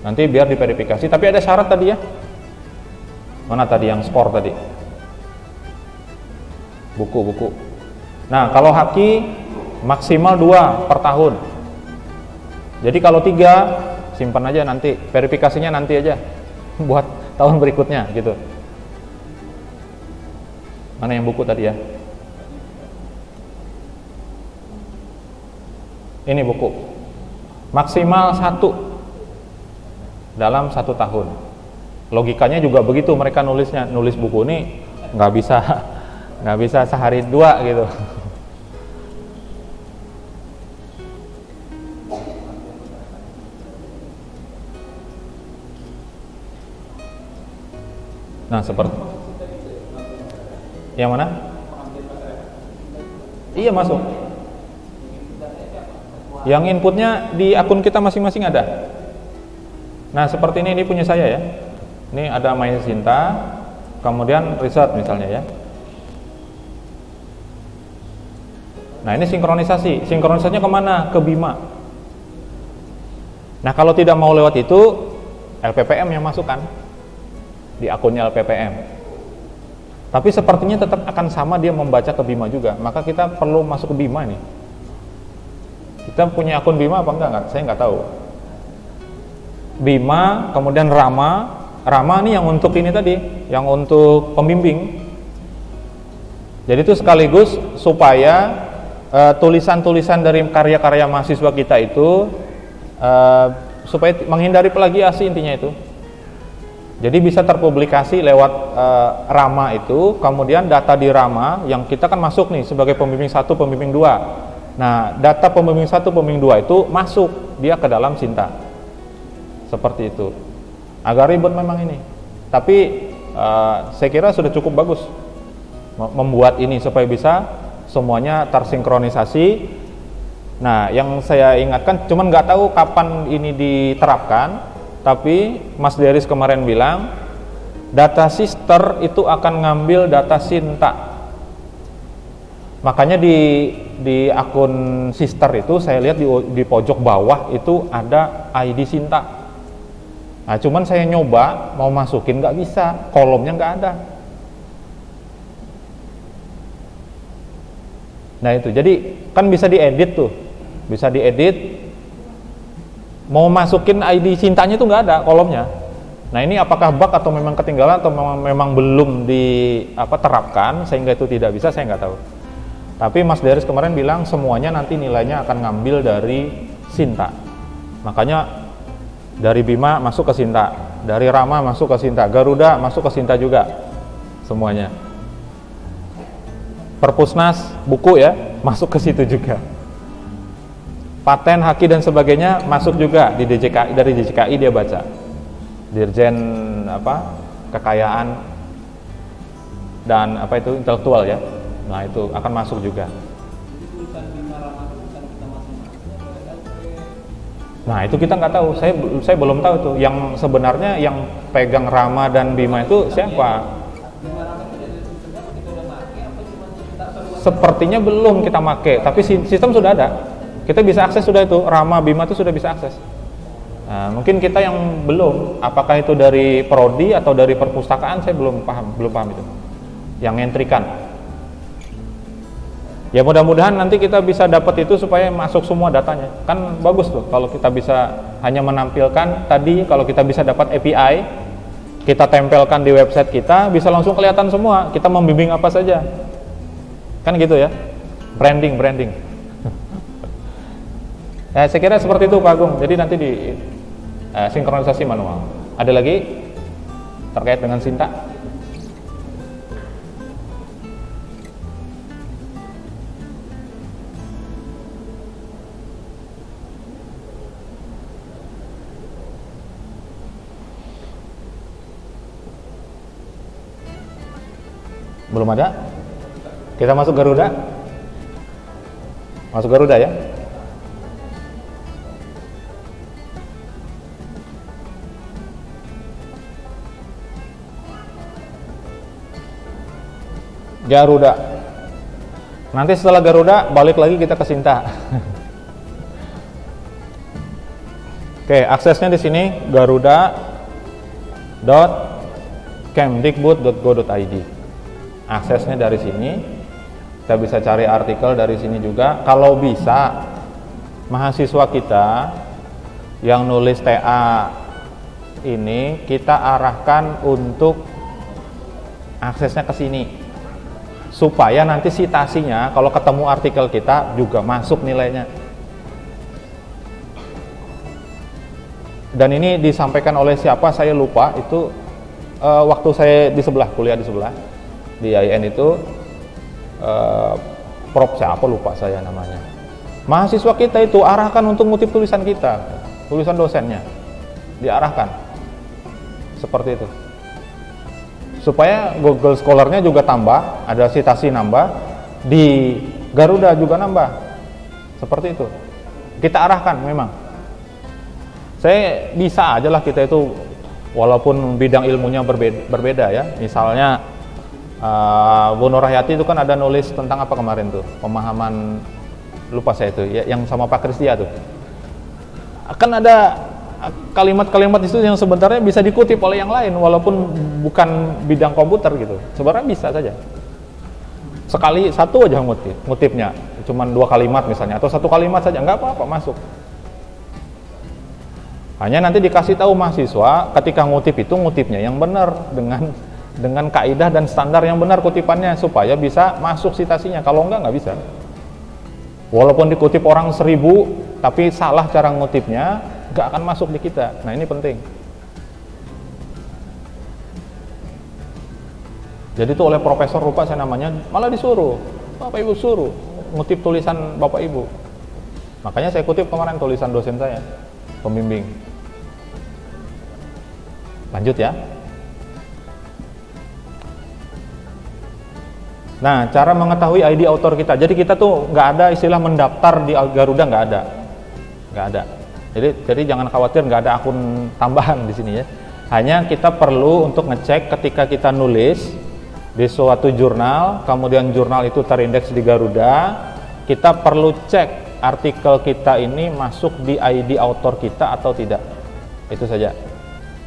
Nanti biar diverifikasi. Tapi ada syarat tadi ya. Mana tadi yang skor tadi? Buku. Nah, kalau haki maksimal 2 per tahun. Jadi kalau 3 simpan aja nanti, verifikasinya nanti aja buat tahun berikutnya gitu. Mana yang buku tadi ya? Ini buku. Maksimal 1 dalam 1 tahun. Logikanya juga begitu mereka nulisnya. Nulis buku ini nggak bisa sehari 2 gitu. Nah, seperti yang mana? Iya, masuk. Yang inputnya di akun kita masing-masing ada. Nah, seperti ini punya saya ya. Ini ada My Sinta, kemudian riset misalnya ya. Nah, ini sinkronisasi. Sinkronisasinya kemana? Ke Bima. Nah, kalau tidak mau lewat itu, LPPM yang masukkan di akunnya LPPM. Tapi sepertinya tetap akan sama dia membaca ke Bima juga. Maka kita perlu masuk ke Bima nih. Kita punya akun Bima apa enggak? Saya nggak tahu. Bima, kemudian Rama. Rama nih yang untuk ini tadi, yang untuk pembimbing. Jadi itu sekaligus supaya tulisan-tulisan dari karya-karya mahasiswa kita itu supaya menghindari plagiasi intinya itu. Jadi bisa terpublikasi lewat Rama itu, kemudian data di Rama yang kita kan masuk nih sebagai pembimbing 1, pembimbing 2. Nah, data pembimbing 1, pembimbing 2 itu masuk dia ke dalam Sinta. Seperti itu. Agak ribet memang ini. Tapi saya kira sudah cukup bagus membuat ini supaya bisa semuanya tersinkronisasi. Nah, yang saya ingatkan cuman nggak tahu kapan ini diterapkan. Tapi Mas Deris kemarin bilang data sister itu akan ngambil data Sinta. Makanya di akun sister itu saya lihat di pojok bawah itu ada ID Sinta. Nah, cuman saya nyoba mau masukin nggak bisa, kolomnya nggak ada. Nah itu, jadi kan bisa diedit tuh, bisa diedit. Mau masukin ID Sintanya itu nggak ada kolomnya. Nah ini apakah bug atau memang ketinggalan atau memang belum diterapkan sehingga itu tidak bisa, saya nggak tahu. Tapi Mas Deris kemarin bilang semuanya nanti nilainya akan ngambil dari Sinta. Makanya dari Bima masuk ke Sinta, dari Rama masuk ke Sinta, Garuda masuk ke Sinta juga semuanya. Perpusnas buku ya masuk ke situ juga. Paten, haki dan sebagainya masuk juga di DJKI, dari DJKI dia baca. Dirjen kekayaan dan intelektual ya. Nah, itu akan masuk juga. Nah, itu kita nggak tahu. Saya belum tahu tuh. Yang sebenarnya yang pegang Rama dan Bima itu siapa? Sepertinya belum kita make, tapi sistem sudah ada. Kita bisa akses sudah itu, Rama, Bima itu sudah bisa akses. Nah, mungkin kita yang belum, apakah itu dari prodi atau dari perpustakaan, saya belum paham itu. Yang ngentrikan. Ya mudah-mudahan nanti kita bisa dapat itu supaya masuk semua datanya. Kan bagus tuh kalau kita bisa hanya menampilkan tadi, kalau kita bisa dapat API, kita tempelkan di website kita, bisa langsung kelihatan semua. Kita membimbing apa saja. Kan gitu ya. Branding. Saya kira seperti itu Pak Agung. Jadi nanti di sinkronisasi manual. Ada lagi terkait dengan Sinta? Belum ada? Kita masuk Garuda? Masuk Garuda ya? Garuda. Nanti setelah Garuda balik lagi kita ke Sinta. Oke, aksesnya di sini Garuda kemdikbud.go.id. Aksesnya dari sini. Kita bisa cari artikel dari sini juga. Kalau bisa, mahasiswa kita yang nulis TA ini kita arahkan untuk aksesnya ke sini, supaya nanti citasinya kalau ketemu artikel kita juga masuk nilainya. Dan ini disampaikan oleh siapa saya lupa, itu waktu saya di sebelah, kuliah di sebelah di IAIN itu, Prof siapa lupa saya namanya. Mahasiswa kita itu arahkan untuk ngutip tulisan kita, tulisan dosennya diarahkan seperti itu, supaya Google Scholar-nya juga tambah, ada citasi nambah, di Garuda juga nambah, seperti itu. Kita arahkan memang. Saya bisa aja lah kita itu, walaupun bidang ilmunya berbeda ya. Misalnya Bu Nur Hayati itu kan ada nulis tentang apa kemarin tuh, pemahaman, lupa saya itu ya, yang sama Pak Kristia tuh. Akan ada kalimat-kalimat itu yang sebenarnya bisa dikutip oleh yang lain walaupun bukan bidang komputer gitu. Sebenarnya bisa saja. Sekali satu aja ngutipnya, cuman 2 kalimat misalnya, atau 1 kalimat saja, nggak apa-apa, masuk. Hanya nanti dikasih tahu mahasiswa ketika ngutip itu ngutipnya yang benar dengan kaidah dan standar yang benar kutipannya, supaya bisa masuk citasinya. Kalau nggak bisa. Walaupun dikutip orang 1000 tapi salah cara ngutipnya, nggak akan masuk di kita. Nah, ini penting. Jadi itu oleh profesor, lupa saya namanya, malah disuruh, Bapak Ibu suruh ngutip tulisan Bapak Ibu. Makanya saya kutip kemarin tulisan dosen saya, pembimbing. Lanjut ya. Nah, cara mengetahui ID autor kita. Jadi kita tuh nggak ada istilah mendaftar di Garuda, nggak ada. Jadi jangan khawatir, nggak ada akun tambahan di sini ya. Hanya kita perlu untuk ngecek ketika kita nulis di suatu jurnal, kemudian jurnal itu terindeks di Garuda, kita perlu cek artikel kita ini masuk di ID autor kita atau tidak. Itu saja.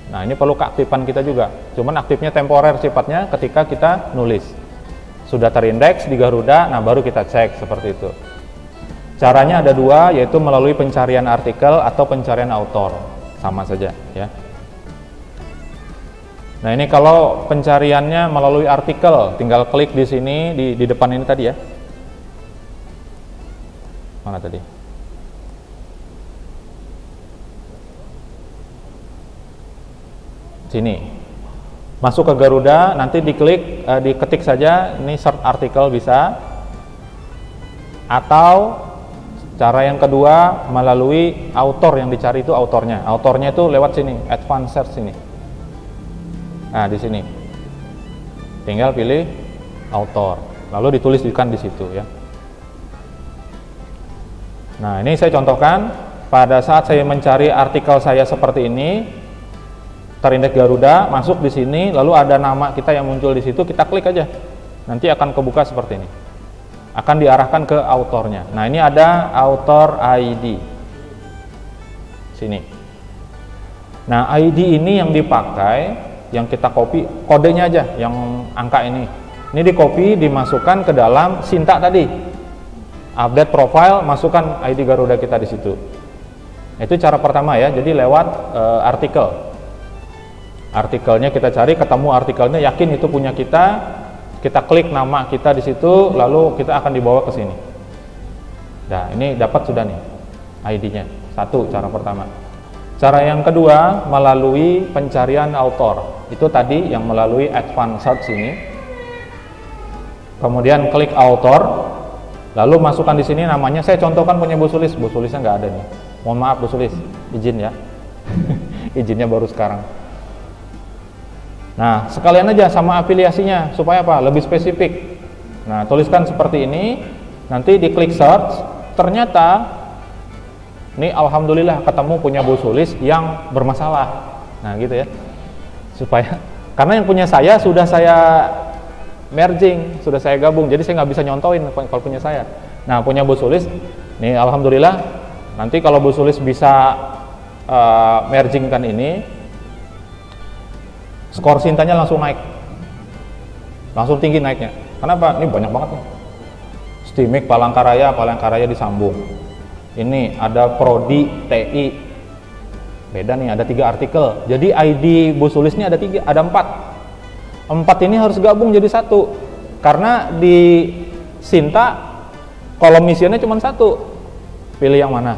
Nah, ini perlu keaktifan kita juga. Cuman aktifnya temporer sifatnya ketika kita nulis. Sudah terindeks di Garuda, nah baru kita cek seperti itu. Caranya ada 2, yaitu melalui pencarian artikel atau pencarian autor, sama saja ya. Nah, ini kalau pencariannya melalui artikel, tinggal klik di sini di depan ini tadi ya. Mana tadi? Sini. Masuk ke Garuda, nanti diklik, diketik saja, ini search artikel bisa. Atau cara yang kedua melalui author, yang dicari itu autornya. Autornya itu lewat sini, advanced search sini. Nah, di sini. Tinggal pilih author, lalu dituliskan di situ ya. Nah, ini saya contohkan pada saat saya mencari artikel saya seperti ini. Terindeks Garuda, masuk di sini, lalu ada nama kita yang muncul di situ, kita klik aja, nanti akan kebuka seperti ini, akan diarahkan ke autornya. Nah, ini ada author ID sini. Nah, ID ini yang dipakai, yang kita copy, kodenya aja, yang angka ini di copy, dimasukkan ke dalam Sinta tadi, update profile, masukkan ID Garuda kita di situ. Itu cara pertama ya, jadi lewat artikel. Artikelnya kita cari, ketemu artikelnya, yakin itu punya kita klik nama kita di situ, lalu kita akan dibawa ke sini. Nah, ini dapat sudah nih ID-nya. Satu, cara pertama. Cara yang kedua melalui pencarian author. Itu tadi yang melalui advanced search ini. Kemudian klik author, lalu masukkan di sini namanya. Saya contohkan punya Bu Sulis. Bu Sulisnya nggak ada nih. Mohon maaf Bu Sulis, izin ya. Izinnya baru sekarang. Nah, sekalian aja sama afiliasinya, supaya apa? Lebih spesifik. Nah, tuliskan seperti ini, nanti diklik search, ternyata ini alhamdulillah ketemu punya Bu Sulis yang bermasalah. Nah, gitu ya. Supaya, karena yang punya saya sudah saya merging, sudah saya gabung, jadi saya nggak bisa nyontoin kalau punya saya. Nah, punya Bu Sulis, nih alhamdulillah, nanti kalau Bu Sulis bisa mergingkan ini, skor Sintanya langsung naik, langsung tinggi naiknya. Kenapa? Ini banyak banget nih. Stimik Palangkaraya disambung. Ini ada Prodi TI, beda nih, ada 3 artikel. Jadi ID Bu Sulis ini ada 4 ini harus gabung jadi satu, karena di Sinta kolom misinya cuma 1. Pilih yang mana?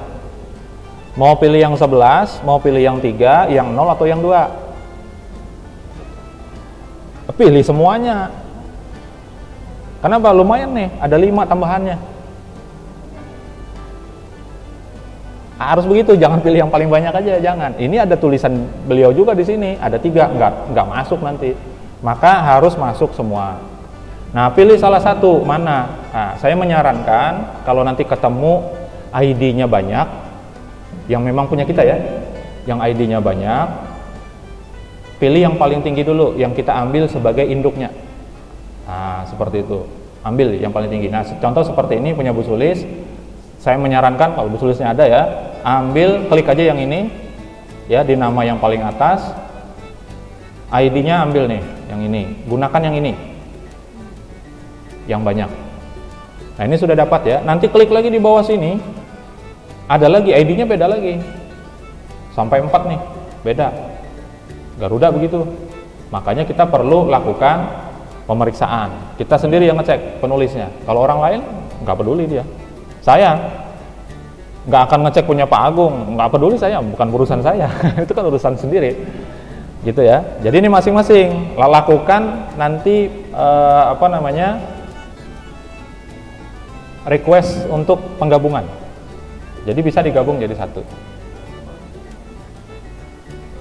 Mau pilih yang 11, mau pilih yang 3, yang 0 atau yang 2? Pilih semuanya. Kenapa? Lumayan nih, ada 5 tambahannya. Harus begitu, jangan pilih yang paling banyak aja, jangan. Ini ada tulisan beliau juga di sini, ada 3, nggak masuk nanti. Maka harus masuk semua. Nah, pilih salah satu, mana? Nah, saya menyarankan kalau nanti ketemu ID-nya banyak, yang memang punya kita ya, yang ID-nya banyak, pilih yang paling tinggi dulu, yang kita ambil sebagai induknya. Nah, seperti itu. Ambil yang paling tinggi. Nah, contoh seperti ini punya Bu Sulis. Saya menyarankan kalau Bu Sulisnya ada ya, ambil, klik aja yang ini ya, di nama yang paling atas. ID-nya ambil nih, yang ini. Gunakan yang ini. Yang banyak. Nah, ini sudah dapat ya. Nanti klik lagi di bawah sini. Ada lagi ID-nya, beda lagi. Sampai 4 nih, beda. Garuda begitu. Makanya kita perlu lakukan pemeriksaan. Kita sendiri yang ngecek penulisnya. Kalau orang lain nggak peduli dia. Saya nggak akan ngecek punya Pak Agung, nggak peduli saya, bukan urusan saya. Itu kan urusan sendiri, gitu ya. Jadi ini masing-masing lakukan nanti request untuk penggabungan. Jadi bisa digabung jadi satu.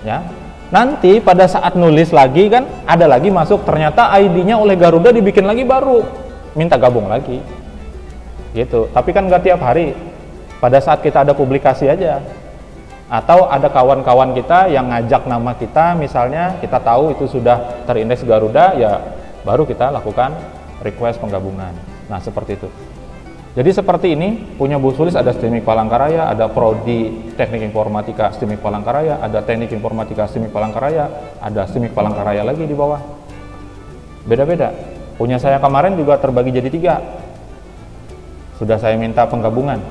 Ya. Nanti pada saat nulis lagi kan ada lagi masuk, ternyata ID-nya oleh Garuda dibikin lagi baru, minta gabung lagi gitu. Tapi kan nggak tiap hari, pada saat kita ada publikasi aja, atau ada kawan-kawan kita yang ngajak nama kita, misalnya kita tahu itu sudah terindeks Garuda, ya baru kita lakukan request penggabungan. Nah, seperti itu. Jadi seperti ini, punya Bu Sulis ada Stimik Palangkaraya, ada Prodi Teknik Informatika Stimik Palangkaraya, ada Teknik Informatika Stimik Palangkaraya, ada Stimik Palangkaraya lagi di bawah. Beda-beda. Punya saya kemarin juga terbagi jadi 3. Sudah saya minta penggabungan.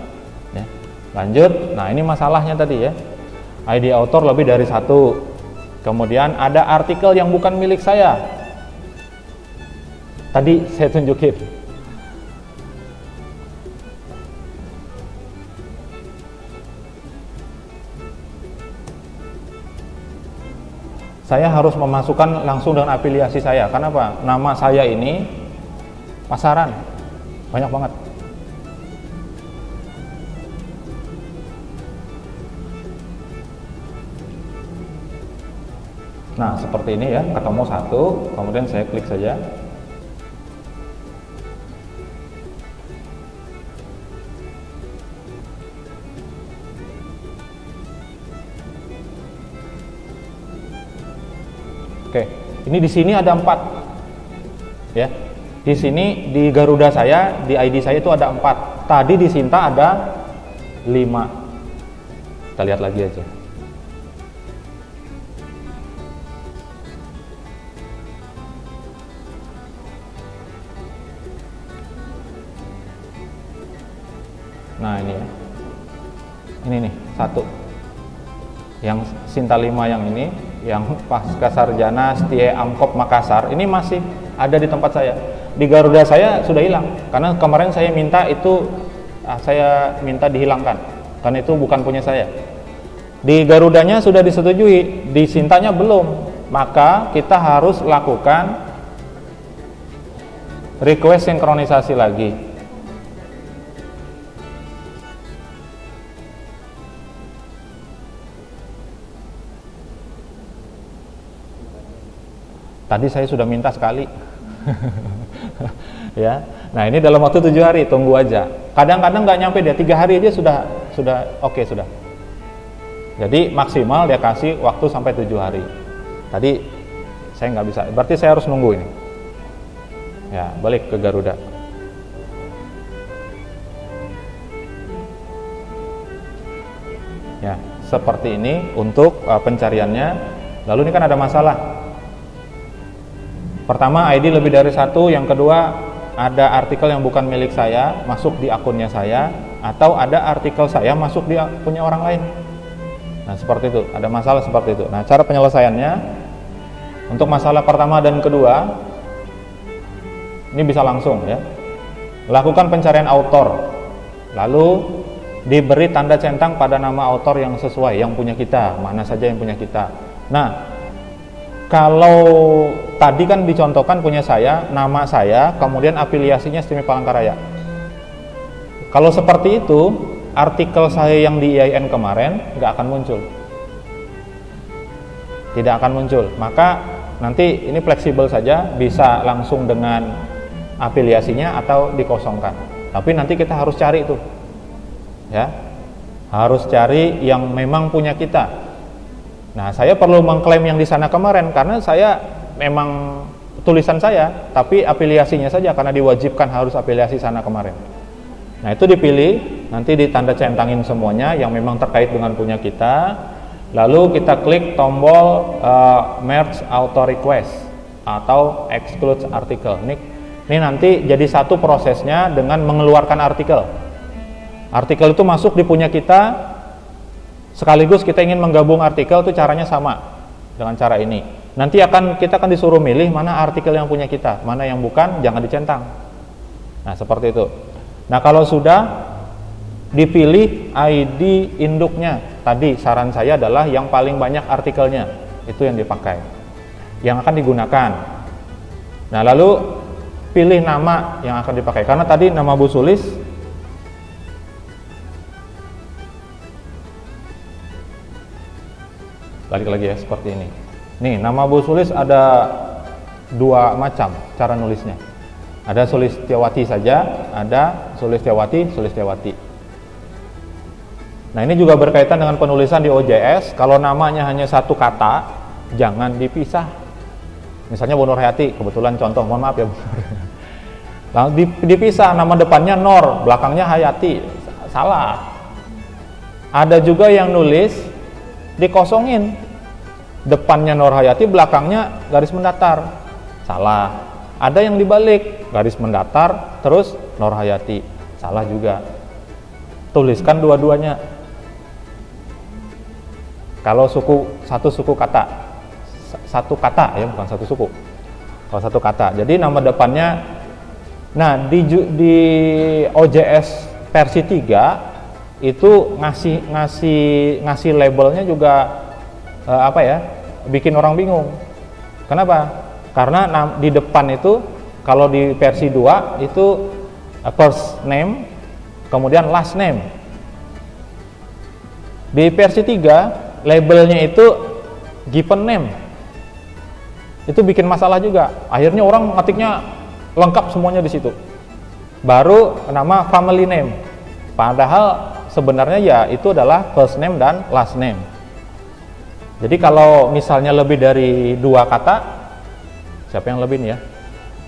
Ya. Lanjut, nah ini masalahnya tadi ya. ID author lebih dari 1. Kemudian ada artikel yang bukan milik saya. Tadi saya tunjukin. Saya harus memasukkan langsung dengan afiliasi saya. Kenapa? Nama saya ini pasaran, banyak banget. Nah, seperti ini ya, ketemu 1, kemudian saya klik saja. Oke, ini di sini ada 4, ya. Di sini di Garuda saya, di ID saya itu ada 4. Tadi di Sinta ada 5. Kita lihat lagi aja. Nah ini ya, ini nih 1. Yang Sinta 5 yang ini, yang Pasca Sarjana Setie Amkop Makassar, ini masih ada di tempat saya. Di Garuda saya sudah hilang, karena kemarin saya minta itu, saya minta dihilangkan, karena itu bukan punya saya. Di Garudanya sudah disetujui, di Sintanya belum, maka kita harus lakukan request sinkronisasi lagi. Tadi saya sudah minta sekali. Ya. Nah, ini dalam waktu 7 hari, tunggu aja. Kadang-kadang nggak nyampe dia 3 hari aja sudah oke, sudah. Jadi maksimal dia kasih waktu sampai 7 hari. Tadi saya nggak bisa, berarti saya harus nunggu ini. Ya, balik ke Garuda. Ya, seperti ini untuk pencariannya. Lalu ini kan ada masalah. Pertama, ID lebih dari satu. Yang kedua, ada artikel yang bukan milik saya masuk di akunnya saya, atau ada artikel saya masuk di punya orang lain. Nah, seperti itu. Ada masalah seperti itu. Nah, cara penyelesaiannya untuk masalah pertama dan kedua, ini bisa langsung ya. Lakukan pencarian autor, lalu diberi tanda centang pada nama autor yang sesuai, yang punya kita, mana saja yang punya kita. Nah, kalau tadi kan dicontohkan punya saya, nama saya, kemudian afiliasinya STIMI Palangkaraya. Kalau seperti itu, artikel saya yang di IAIN kemarin nggak akan muncul. Tidak akan muncul. Maka nanti ini fleksibel saja, bisa langsung dengan afiliasinya atau dikosongkan. Tapi nanti kita harus cari itu. Ya. Harus cari yang memang punya kita. Nah, saya perlu mengklaim yang di sana kemarin karena saya memang tulisan saya, tapi afiliasinya saja karena diwajibkan harus afiliasi sana kemarin. Nah, itu dipilih, nanti ditanda centangin semuanya yang memang terkait dengan punya kita. Lalu kita klik tombol merge auto request atau exclude article. Ini nanti jadi satu prosesnya dengan mengeluarkan artikel. Artikel itu masuk di punya kita. Sekaligus kita ingin menggabung artikel, itu caranya sama dengan cara ini. Nanti kita akan disuruh milih mana artikel yang punya kita, mana yang bukan, jangan dicentang. Nah, seperti itu. Nah, kalau sudah dipilih ID induknya, tadi saran saya adalah yang paling banyak artikelnya, itu yang dipakai, yang akan digunakan. Nah, lalu pilih nama yang akan dipakai, karena tadi nama Bu Sulis balik lagi ya, seperti ini. Nih, nama Bu Sulis ada dua macam cara nulisnya. Ada Sulistiawati saja, ada Sulistiawati. Nah, ini juga berkaitan dengan penulisan di OJS. Kalau namanya hanya satu kata, jangan dipisah. Misalnya Bu Nur Hayati, kebetulan contoh, mohon maaf ya Bu Nur. Lalu dipisah, nama depannya Nor, belakangnya Hayati. Salah. Ada juga yang nulis dikosongin, depannya Nur Hayati, belakangnya garis mendatar. Salah. Ada yang dibalik, garis mendatar terus Nur Hayati. Salah juga. Tuliskan dua-duanya. Kalau satu suku kata, satu kata ya, bukan satu suku. Kalau satu kata, jadi nama depannya. Nah, di OJS versi 3 itu ngasih labelnya juga bikin orang bingung. Kenapa? Karena di depan itu, kalau di versi 2 itu first name kemudian last name. Di versi 3 labelnya itu given name. Itu bikin masalah juga. Akhirnya orang ngetiknya lengkap semuanya di situ. Baru nama family name. Padahal sebenarnya ya itu adalah first name dan last name. Jadi kalau misalnya lebih dari 2 kata, siapa yang lebih nih ya?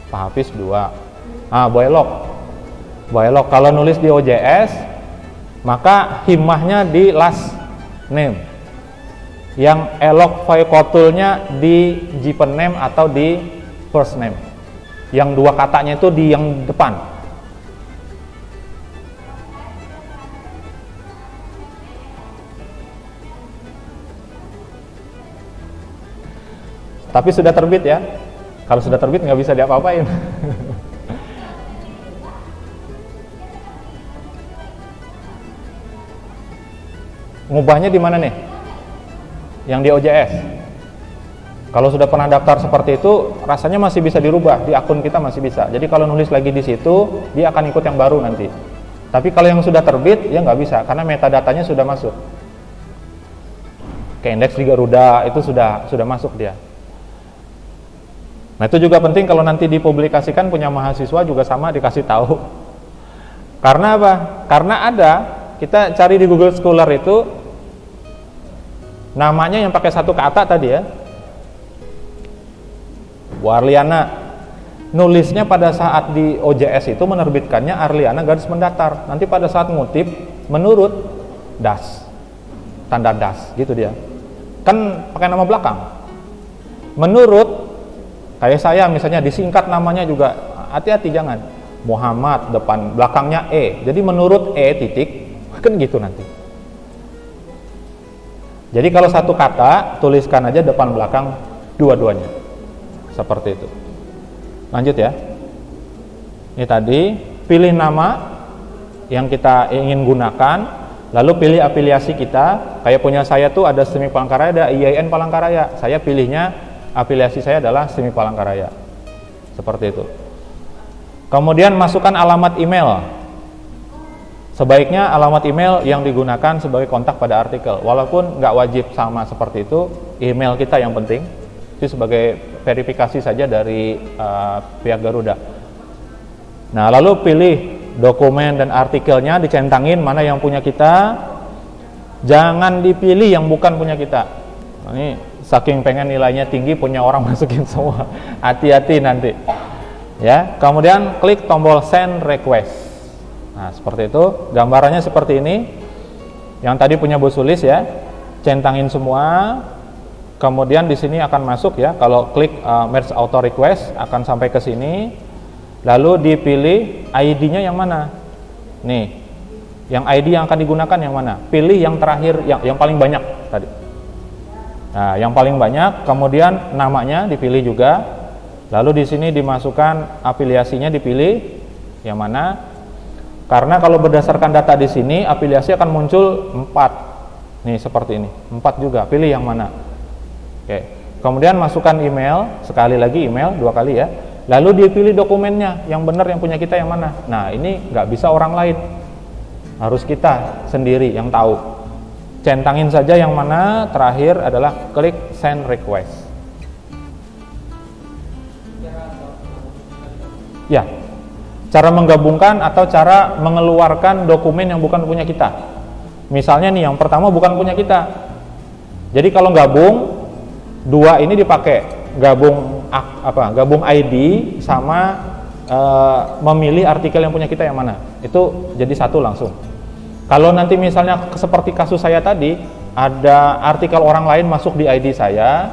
Pak Hafiz 2. Boylok. Kalau nulis di OJS, maka himmahnya di last name. Yang elok faikotulnya di given name atau di first name. Yang 2 katanya itu di yang depan. Tapi sudah terbit ya. Kalau sudah terbit nggak bisa diapa-apain. Ngubahnya di mana nih? Yang di OJS. Kalau sudah pernah daftar seperti itu, rasanya masih bisa dirubah di akun kita, masih bisa. Jadi kalau nulis lagi di situ, dia akan ikut yang baru nanti. Tapi kalau yang sudah terbit, ya nggak bisa karena metadatanya sudah masuk. Ke indeks di Garuda itu sudah masuk dia. Nah, itu juga penting kalau nanti dipublikasikan punya mahasiswa juga sama dikasih tahu. Karena apa? Karena ada, kita cari di Google Scholar itu namanya yang pakai satu kata tadi ya. Bu Arliana. Nulisnya pada saat di OJS itu menerbitkannya Arliana garis mendatar. Nanti pada saat ngutip menurut das. Tanda das gitu dia. Kan pakai nama belakang. Menurut Kayak saya misalnya disingkat namanya juga, hati-hati jangan. Muhammad depan belakangnya E. Jadi menurut E titik, kan gitu nanti. Jadi kalau satu kata tuliskan aja depan belakang dua-duanya. Seperti itu. Lanjut ya. Ini tadi pilih nama yang kita ingin gunakan, lalu pilih afiliasi kita. Kayak punya saya tuh ada STMI Palangkaraya, ada IAIN Palangkaraya. Saya pilihnya afiliasi saya adalah STMI Palangkaraya. Seperti itu. Kemudian masukkan alamat email. Sebaiknya alamat email yang digunakan sebagai kontak pada artikel. Walaupun nggak wajib sama seperti itu, email kita yang penting. Itu sebagai verifikasi saja dari pihak Garuda. Nah, lalu pilih dokumen dan artikelnya, dicentangin mana yang punya kita. Jangan dipilih yang bukan punya kita. Nah, ini saking pengen nilainya tinggi, punya orang masukin semua. Hati-hati nanti. Ya, kemudian klik tombol send request. Nah, seperti itu. Gambarannya seperti ini. Yang tadi punya Bu Sulis ya. Centangin semua. Kemudian di sini akan masuk ya. Kalau klik merge auto request akan sampai ke sini. Lalu dipilih ID-nya yang mana? Nih. Yang ID yang akan digunakan yang mana? Pilih yang terakhir, yang paling banyak tadi. Nah, yang paling banyak, kemudian namanya dipilih juga. Lalu di sini dimasukkan afiliasinya, dipilih yang mana. Karena kalau berdasarkan data di sini, afiliasi akan muncul 4. Nih, seperti ini. 4 juga, pilih yang mana. Oke. Kemudian masukkan email, sekali lagi email, 2 kali ya. Lalu dipilih dokumennya, yang benar yang punya kita yang mana. Nah, ini nggak bisa orang lain. Harus kita sendiri yang tahu. Centangin saja yang mana. Terakhir adalah klik send request. Ya, cara menggabungkan atau cara mengeluarkan dokumen yang bukan punya kita. Misalnya nih, yang pertama bukan punya kita. Jadi kalau gabung, 2 ini dipakai. Gabung ID sama memilih artikel yang punya kita yang mana. Itu jadi satu langsung. Kalau nanti misalnya seperti kasus saya tadi, ada artikel orang lain masuk di ID saya,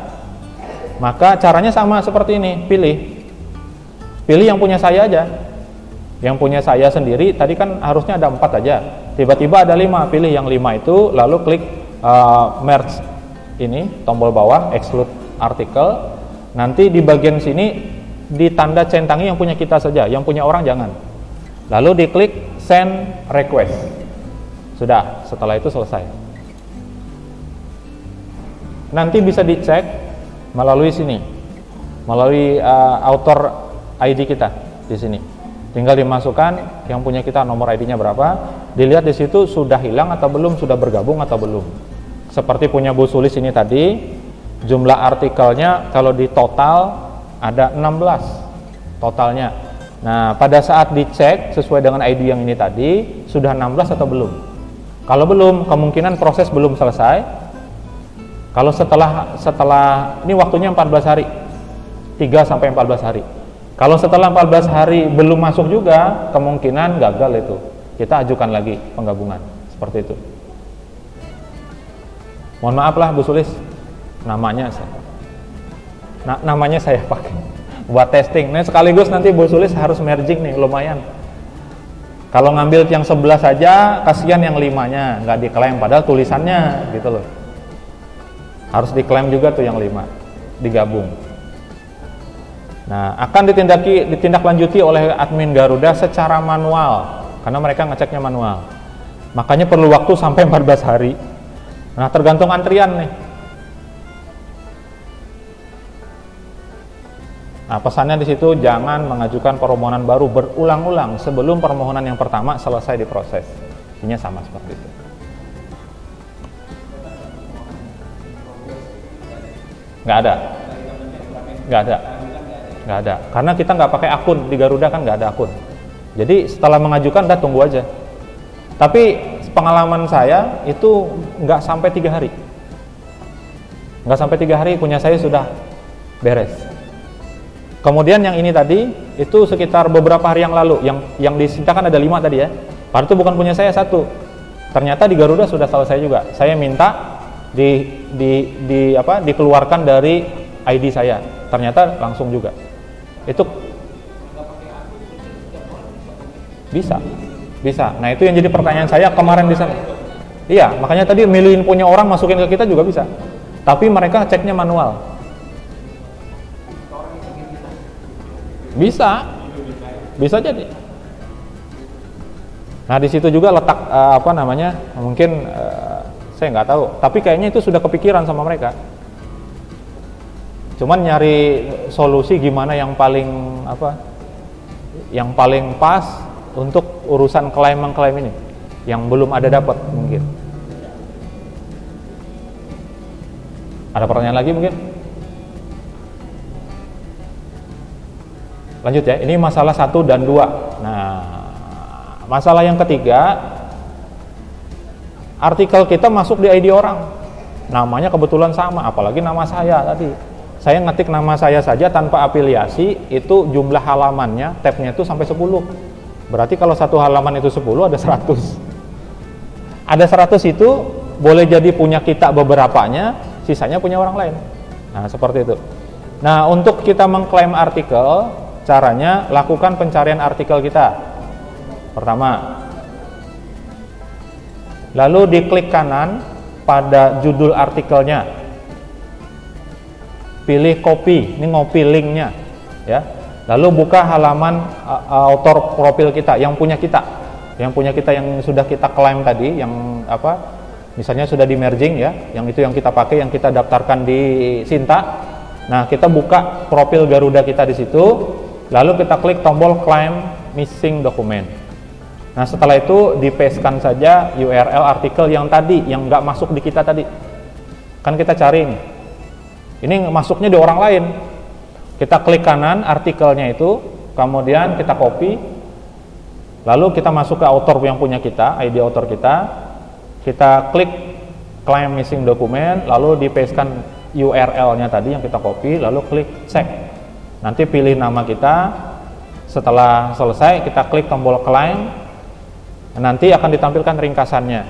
maka caranya sama seperti ini. Pilih yang punya saya aja. Yang punya saya sendiri, tadi kan harusnya ada 4 aja. Tiba-tiba ada 5, pilih yang 5 itu, lalu klik merge ini, tombol bawah, exclude artikel. Nanti di bagian sini ditanda centangi yang punya kita saja, yang punya orang jangan. Lalu diklik send request. Sudah, setelah itu selesai. Nanti bisa dicek melalui sini, melalui author ID kita di sini. Tinggal dimasukkan yang punya kita, nomor ID-nya berapa. Dilihat di situ sudah hilang atau belum, sudah bergabung atau belum. Seperti punya Bu Sulis ini tadi. Jumlah artikelnya kalau di total ada 16 totalnya. Nah, pada saat dicek sesuai dengan ID yang ini tadi, sudah 16 atau belum? Kalau belum, kemungkinan proses belum selesai. Kalau setelah ini waktunya 14 hari. 3 sampai 14 hari. Kalau setelah 14 hari belum masuk juga, kemungkinan gagal itu. Kita ajukan lagi penggabungan. Seperti itu. Mohon maaf lah Bu Sulis. Namanya saya pakai buat testing. Nah, sekaligus nanti Bu Sulis harus merging nih, lumayan. Kalau ngambil yang 11 saja, kasihan yang 5-nya nggak diklaim, padahal tulisannya gitu loh. Harus diklaim juga tuh yang 5, digabung. Nah, akan ditindaklanjuti oleh admin Garuda secara manual, karena mereka ngeceknya manual. Makanya perlu waktu sampai 14 hari. Nah, tergantung antrian nih. Nah, pesannya di situ jangan mengajukan permohonan baru berulang-ulang sebelum permohonan yang pertama selesai diproses. Intinya sama seperti itu. Nggak ada. Karena kita nggak pakai akun di Garuda, kan nggak ada akun. Jadi setelah mengajukan udah tunggu aja. Tapi pengalaman saya itu nggak sampai 3 hari. Nggak sampai 3 hari punya saya sudah beres. Kemudian yang ini tadi itu sekitar beberapa hari yang lalu, yang disitakan ada 5 tadi ya. Padahal itu bukan punya saya 1. Ternyata di Garuda sudah selesai juga. Saya minta dikeluarkan dari ID saya. ternyata langsung juga. Itu bisa. Nah itu yang jadi pertanyaan saya kemarin di sana. Iya, makanya tadi milihin punya orang masukin ke kita juga bisa. Tapi mereka ceknya manual. Bisa jadi. Nah di situ juga letak mungkin saya nggak tahu. Tapi kayaknya itu sudah kepikiran sama mereka. Cuman nyari solusi gimana yang paling pas untuk urusan mengklaim ini yang belum ada dapat mungkin. Ada pertanyaan lagi mungkin? Lanjut ya, ini masalah 1 dan 2. Nah, masalah yang ketiga, artikel kita masuk di ID orang. Namanya kebetulan sama, apalagi nama saya tadi. Saya ngetik nama saya saja tanpa afiliasi, itu jumlah halamannya, tabnya itu sampai 10. Berarti kalau satu halaman itu 10, ada 100. Ada 100 itu boleh jadi punya kita beberapanya, sisanya punya orang lain. Nah, seperti itu. Nah, untuk kita mengklaim artikel, caranya lakukan pencarian artikel kita. Pertama, lalu diklik kanan pada judul artikelnya. Pilih copy, ini ngopi linknya, ya. Lalu buka halaman author profil kita, yang punya kita yang sudah kita klaim tadi, yang misalnya sudah di merging ya, yang itu yang kita pakai, yang kita daftarkan di Sinta. Nah, kita buka profil Garuda kita di situ, lalu kita klik tombol claim missing document. Nah, setelah itu di-paste-kan saja URL artikel yang tadi, yang nggak masuk di kita tadi. Kan kita cari ini masuknya di orang lain. Kita klik kanan artikelnya itu, kemudian kita copy, lalu kita masuk ke author yang punya kita, ID author kita klik claim missing document, lalu di-paste-kan URL-nya tadi yang kita copy, lalu klik check. Nanti pilih nama kita, setelah selesai kita klik tombol claim, nanti akan ditampilkan ringkasannya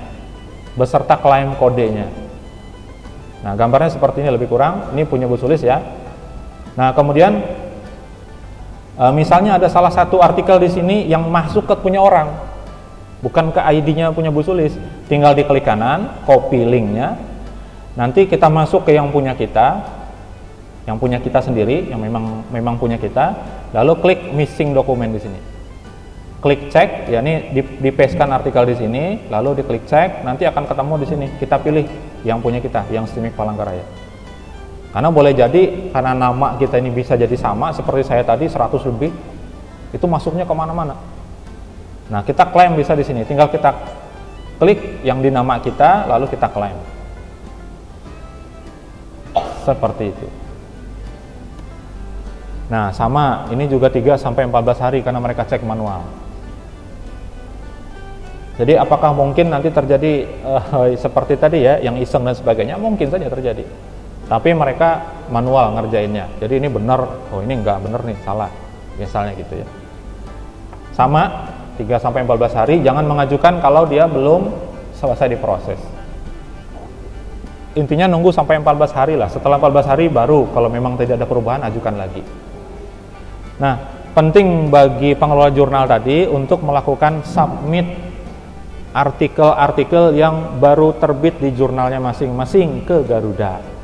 beserta klaim kodenya. Nah, gambarnya seperti ini lebih kurang, ini punya Bu Sulis ya. Nah, kemudian misalnya ada salah satu artikel di sini yang masuk ke punya orang, bukan ke ID-nya punya Bu Sulis, tinggal diklik kanan, copy linknya, nanti kita masuk ke yang punya kita sendiri, yang memang punya kita, lalu klik missing document di sini, klik cek, ya ini di-paste-kan artikel di sini, lalu diklik cek, nanti akan ketemu di sini, kita pilih yang punya kita, yang Stimik Palangkaraya. Karena boleh jadi karena nama kita ini bisa jadi sama seperti saya tadi 100 lebih, itu masuknya kemana-mana. Nah, kita klaim bisa di sini, tinggal kita klik yang di nama kita, lalu kita klaim. Seperti itu. Nah, sama, ini juga 3-14 hari karena mereka cek manual. Jadi apakah mungkin nanti terjadi seperti tadi ya, yang iseng dan sebagainya? Mungkin saja terjadi. Tapi mereka manual ngerjainnya. Jadi ini benar, oh ini enggak benar nih, salah. Misalnya gitu ya. Sama, 3-14 hari, jangan mengajukan kalau dia belum selesai diproses. Intinya nunggu sampai 14 hari lah. Setelah 14 hari baru kalau memang tidak ada perubahan, ajukan lagi. Nah, penting bagi pengelola jurnal tadi untuk melakukan submit artikel-artikel yang baru terbit di jurnalnya masing-masing ke Garuda.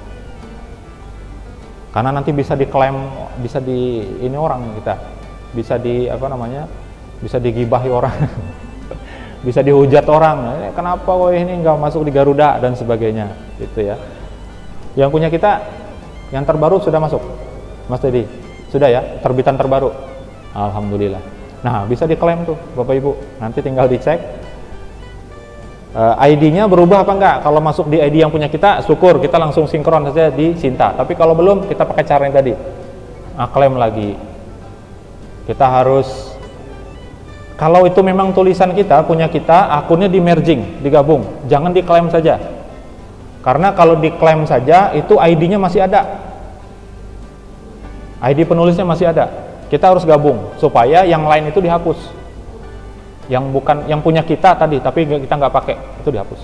Karena nanti bisa diklaim, bisa di ini orang kita, bisa di bisa digibahi orang, bisa dihujat orang. Kenapa kok ini nggak masuk di Garuda dan sebagainya, gitu ya. Yang punya kita, yang terbaru sudah masuk, Mas Dedi, sudah ya, terbitan terbaru. Alhamdulillah. Nah, bisa diklaim tuh, Bapak Ibu. Nanti tinggal dicek. ID-nya berubah apa enggak? Kalau masuk di ID yang punya kita, syukur kita langsung sinkron saja di Sinta. Tapi kalau belum, kita pakai cara yang tadi, klaim lagi. Kita harus, kalau itu memang tulisan kita, punya kita, akunnya di merging, digabung. Jangan diklaim saja. Karena kalau diklaim saja, itu ID-nya masih ada. ID penulisnya masih ada. Kita harus gabung supaya yang lain itu dihapus. Yang bukan, yang punya kita tadi tapi kita nggak pakai, itu dihapus.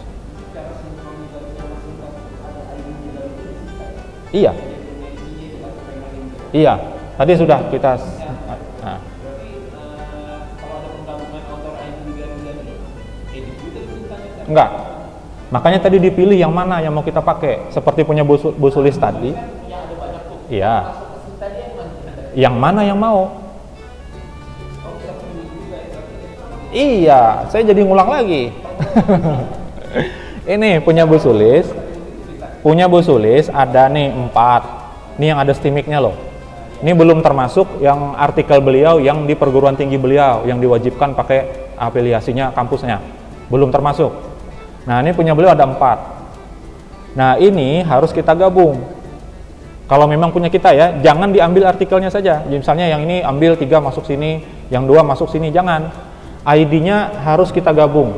Iya, Iya, tadi sudah kita. Nah. Enggak. Makanya tadi dipilih yang mana yang mau kita pakai. Seperti punya Bu Sulis tadi. Iya. Yang mana yang mau? Iya, saya jadi ngulang lagi. Ini punya Bu Sulis. Punya Bu Sulis ada nih 4. Ini yang ada stimiknya loh. Ini belum termasuk yang artikel beliau yang di perguruan tinggi beliau yang diwajibkan pakai afiliasinya kampusnya. Belum termasuk. Nah, ini punya beliau ada 4. Nah, ini harus kita gabung. Kalau memang punya kita ya, jangan diambil artikelnya saja. Misalnya yang ini ambil 3 masuk sini, yang 2 masuk sini, jangan. ID-nya harus kita gabung.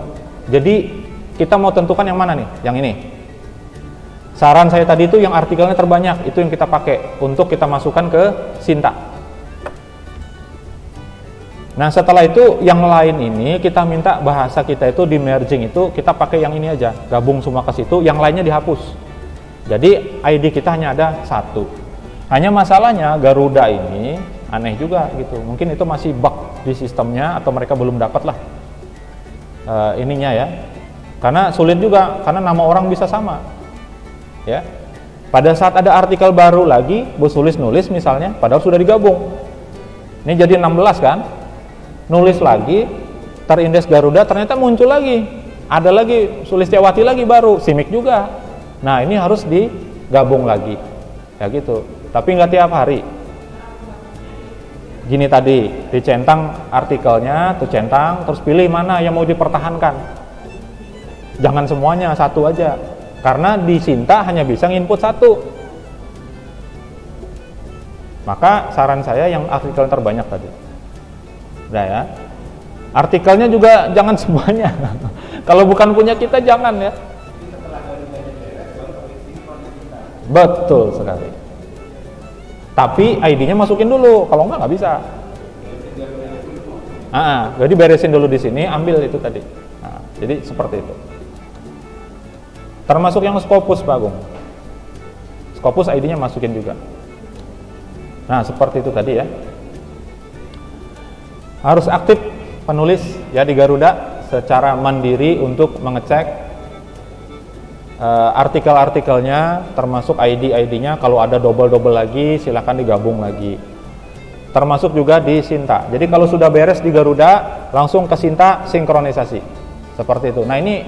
Jadi kita mau tentukan yang mana nih? Yang ini. Saran saya tadi itu yang artikelnya terbanyak, itu yang kita pakai untuk kita masukkan ke Sinta. Nah, setelah itu yang lain ini kita minta bahasa kita itu di merging itu kita pakai yang ini aja, gabung semua ke situ, yang lainnya dihapus. Jadi ID kita hanya ada 1. Hanya masalahnya Garuda ini aneh juga gitu. Mungkin itu masih bug di sistemnya atau mereka belum dapat lah ininya ya. Karena sulit juga karena nama orang bisa sama. Ya. Pada saat ada artikel baru lagi, Bu Sulis nulis misalnya, padahal sudah digabung. Ini jadi 16 kan? Nulis lagi, terindeks Garuda, ternyata muncul lagi. Ada lagi Sulistiawati lagi baru, Simik juga. Nah, ini harus digabung lagi. Ya gitu. Tapi nggak tiap hari. Gini tadi, dicentang artikelnya, tuh centang, terus pilih mana yang mau dipertahankan. Jangan semuanya, 1 aja. Karena di Sinta hanya bisa nginput 1. Maka saran saya yang artikel terbanyak tadi. Udah ya. Artikelnya juga jangan semuanya. Kalau bukan punya kita jangan ya. Betul sekali. Tapi ID-nya masukin dulu, kalau enggak bisa. Jadi beresin dulu di sini, ambil itu tadi. Nah, jadi seperti itu. Termasuk yang Scopus, Pak Agung. Scopus ID-nya masukin juga. Nah, seperti itu tadi ya. Harus aktif penulis ya di Garuda secara mandiri untuk mengecek artikel-artikelnya, termasuk ID-ID-nya. Kalau ada double-double lagi, silakan digabung lagi. Termasuk juga di Sinta. Jadi kalau sudah beres di Garuda, langsung ke Sinta sinkronisasi. Seperti itu. Nah, ini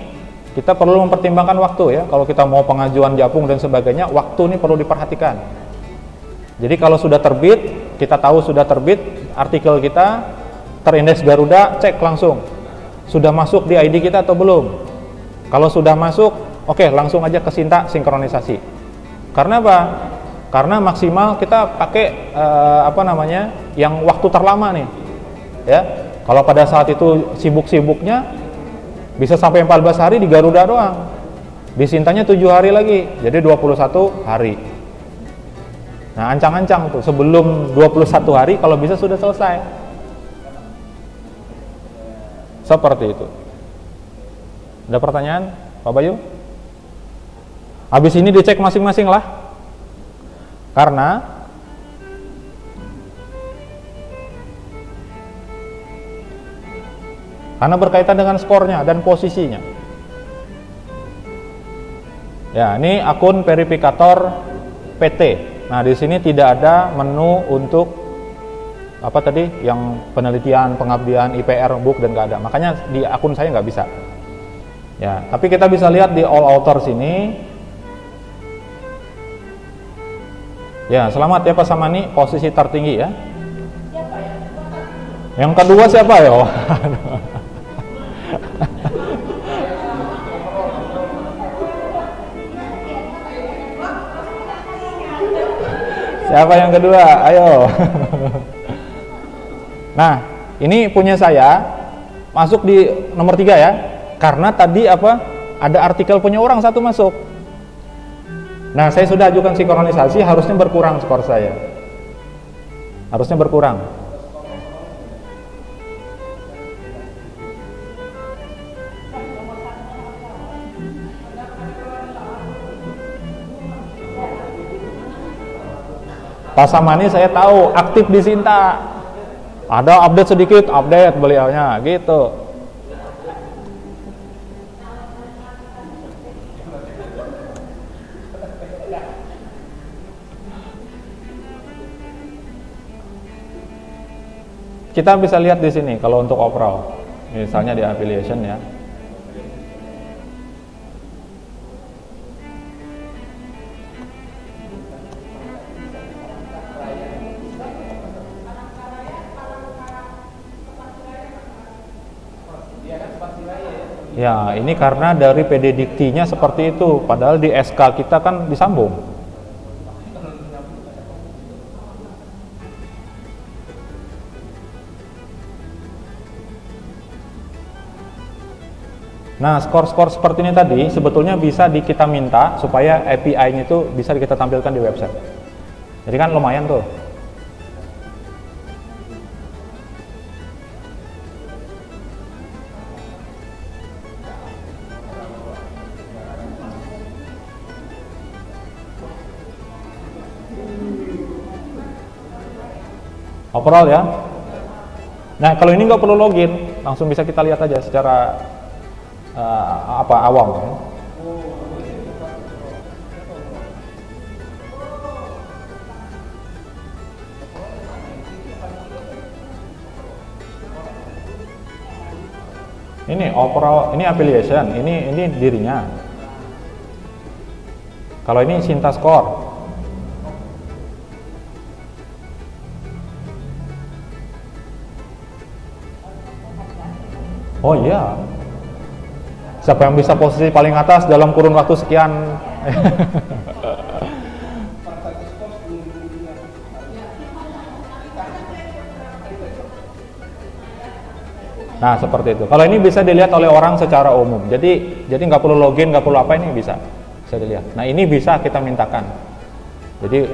kita perlu mempertimbangkan waktu ya. Kalau kita mau pengajuan Japung dan sebagainya, waktu ini perlu diperhatikan. Jadi kalau sudah terbit, kita tahu sudah terbit artikel kita, terindeks Garuda, cek langsung. Sudah masuk di ID kita atau belum? Kalau sudah masuk, oke, langsung aja ke Sinta sinkronisasi. Karena apa? Karena maksimal kita pakai yang waktu terlama nih. Ya. Kalau pada saat itu sibuk-sibuknya bisa sampai 14 hari di Garuda doang. Di Sintanya 7 hari lagi. Jadi 21 hari. Nah, ancang-ancang tuh sebelum 21 hari kalau bisa sudah selesai. Seperti itu. Ada pertanyaan, Pak Bayu? Habis ini dicek masing-masing lah. Karena berkaitan dengan skornya dan posisinya. Ya, ini akun verifikator PT. Nah, di sini tidak ada menu untuk apa tadi yang penelitian, pengabdian, IPR, book dan nggak ada. Makanya di akun saya nggak bisa. Ya, tapi kita bisa lihat di all authors ini. Ya, selamat ya Pak Samani, posisi tertinggi ya. Yang kedua siapa ya? Siapa yang kedua? Ayo. Nah, ini punya saya masuk di nomor 3 ya. Karena tadi ada artikel punya orang 1 masuk. Nah, saya sudah ajukan sinkronisasi, harusnya berkurang skor saya. Harusnya berkurang. Pasamani saya tahu aktif di Sinta. Ada update sedikit, update beliaunya gitu. Kita bisa lihat di sini kalau untuk overall, misalnya di affiliation ya. Ya, ini karena dari PD Diktinya seperti itu, padahal di SK kita kan disambung. Nah, skor-skor seperti ini tadi sebetulnya bisa kita minta supaya API-nya itu bisa kita tampilkan di website. Jadi kan lumayan tuh. Overall ya. Nah, kalau ini nggak perlu login, langsung bisa kita lihat aja secara awam. Ini overall, ini affiliation, ini dirinya. Kalau ini Sinta score. Oh iya. Siapa yang bisa posisi paling atas dalam kurun waktu sekian? Nah, seperti itu. Kalau ini bisa dilihat oleh orang secara umum. Jadi nggak perlu login, nggak perlu apa, ini bisa dilihat. Nah, ini bisa kita mintakan. Jadi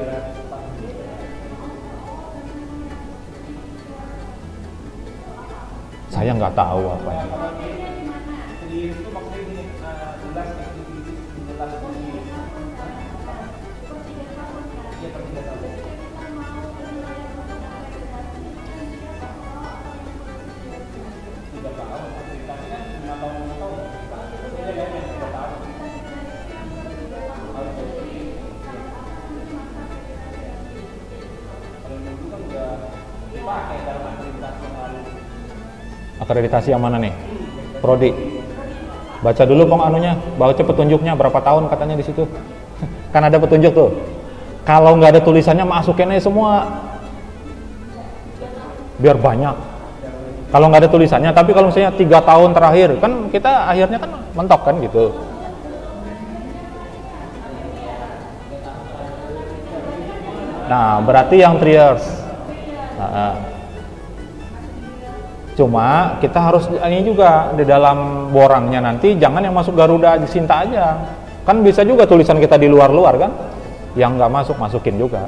saya nggak tahu apa ini. Akreditasi yang mana nih? Prodi. Baca dulu pong anunya, baca petunjuknya berapa tahun katanya di situ. Kan ada petunjuk tuh. Kalau nggak ada tulisannya masukin aja semua. Biar banyak. Kalau nggak ada tulisannya, tapi kalau misalnya 3 tahun terakhir, kan kita akhirnya kan mentok kan gitu. Nah, berarti yang 3 years. Cuma kita harus ini juga di dalam borangnya nanti jangan yang masuk Garuda Sinta aja. Kan bisa juga tulisan kita di luar-luar kan. Yang nggak masukin juga.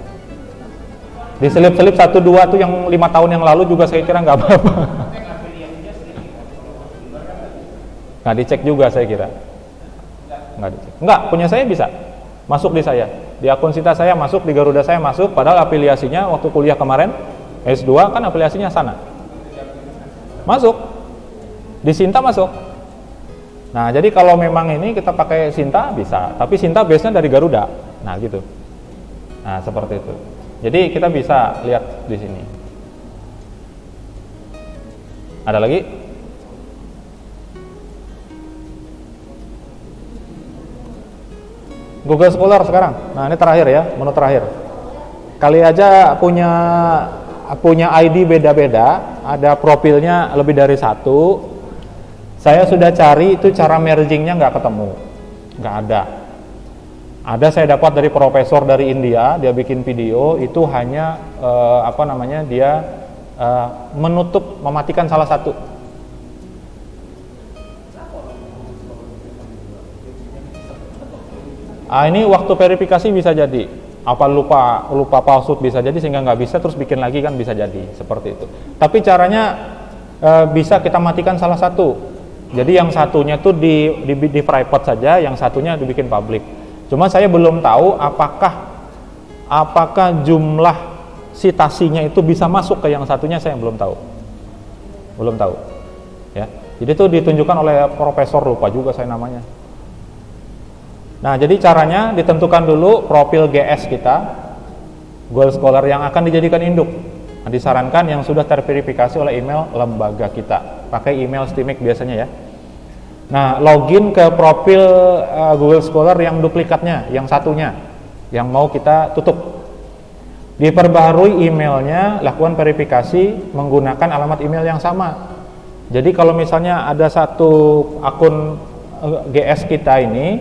Diselip-selip 1-2 tuh yang 5 tahun yang lalu juga saya kira nggak apa-apa. Nggak dicek juga saya kira. Nggak dicek. Nggak, punya saya bisa. Masuk di saya. Di akun Sinta saya masuk, di Garuda saya masuk, padahal afiliasinya waktu kuliah kemarin S2 kan afiliasinya sana. Masuk. Di Sinta masuk. Nah, jadi kalau memang ini kita pakai Sinta bisa, tapi Sinta base-nya dari Garuda. Nah, gitu. Nah, seperti itu. Jadi kita bisa lihat di sini. Ada lagi? Google Scholar sekarang. Nah, ini terakhir ya, menu terakhir. Kali aja punya ID beda-beda, ada profilnya lebih dari 1. Saya sudah cari itu cara mergingnya nggak ketemu, nggak ada. Ada saya dapat dari profesor dari India, dia bikin video itu hanya dia mematikan salah satu. Ini waktu verifikasi bisa jadi. Apa lupa password bisa jadi sehingga nggak bisa terus bikin lagi kan bisa jadi seperti itu. Tapi caranya bisa kita matikan salah satu. Jadi yang satunya tuh di private saja, yang satunya dibikin public. Cuma saya belum tahu apakah apakah jumlah citasinya itu bisa masuk ke yang satunya, saya belum tahu. Belum tahu. Ya. Jadi itu ditunjukkan oleh profesor, lupa juga saya namanya. Nah, jadi caranya ditentukan dulu profil GS kita, Google Scholar yang akan dijadikan induk. Nah, disarankan yang sudah terverifikasi oleh email lembaga kita. Pakai email STIMIC biasanya ya. Nah, login ke profil Google Scholar yang duplikatnya, yang satunya, yang mau kita tutup. Diperbarui emailnya, lakukan verifikasi menggunakan alamat email yang sama. Jadi kalau misalnya ada satu akun GS kita ini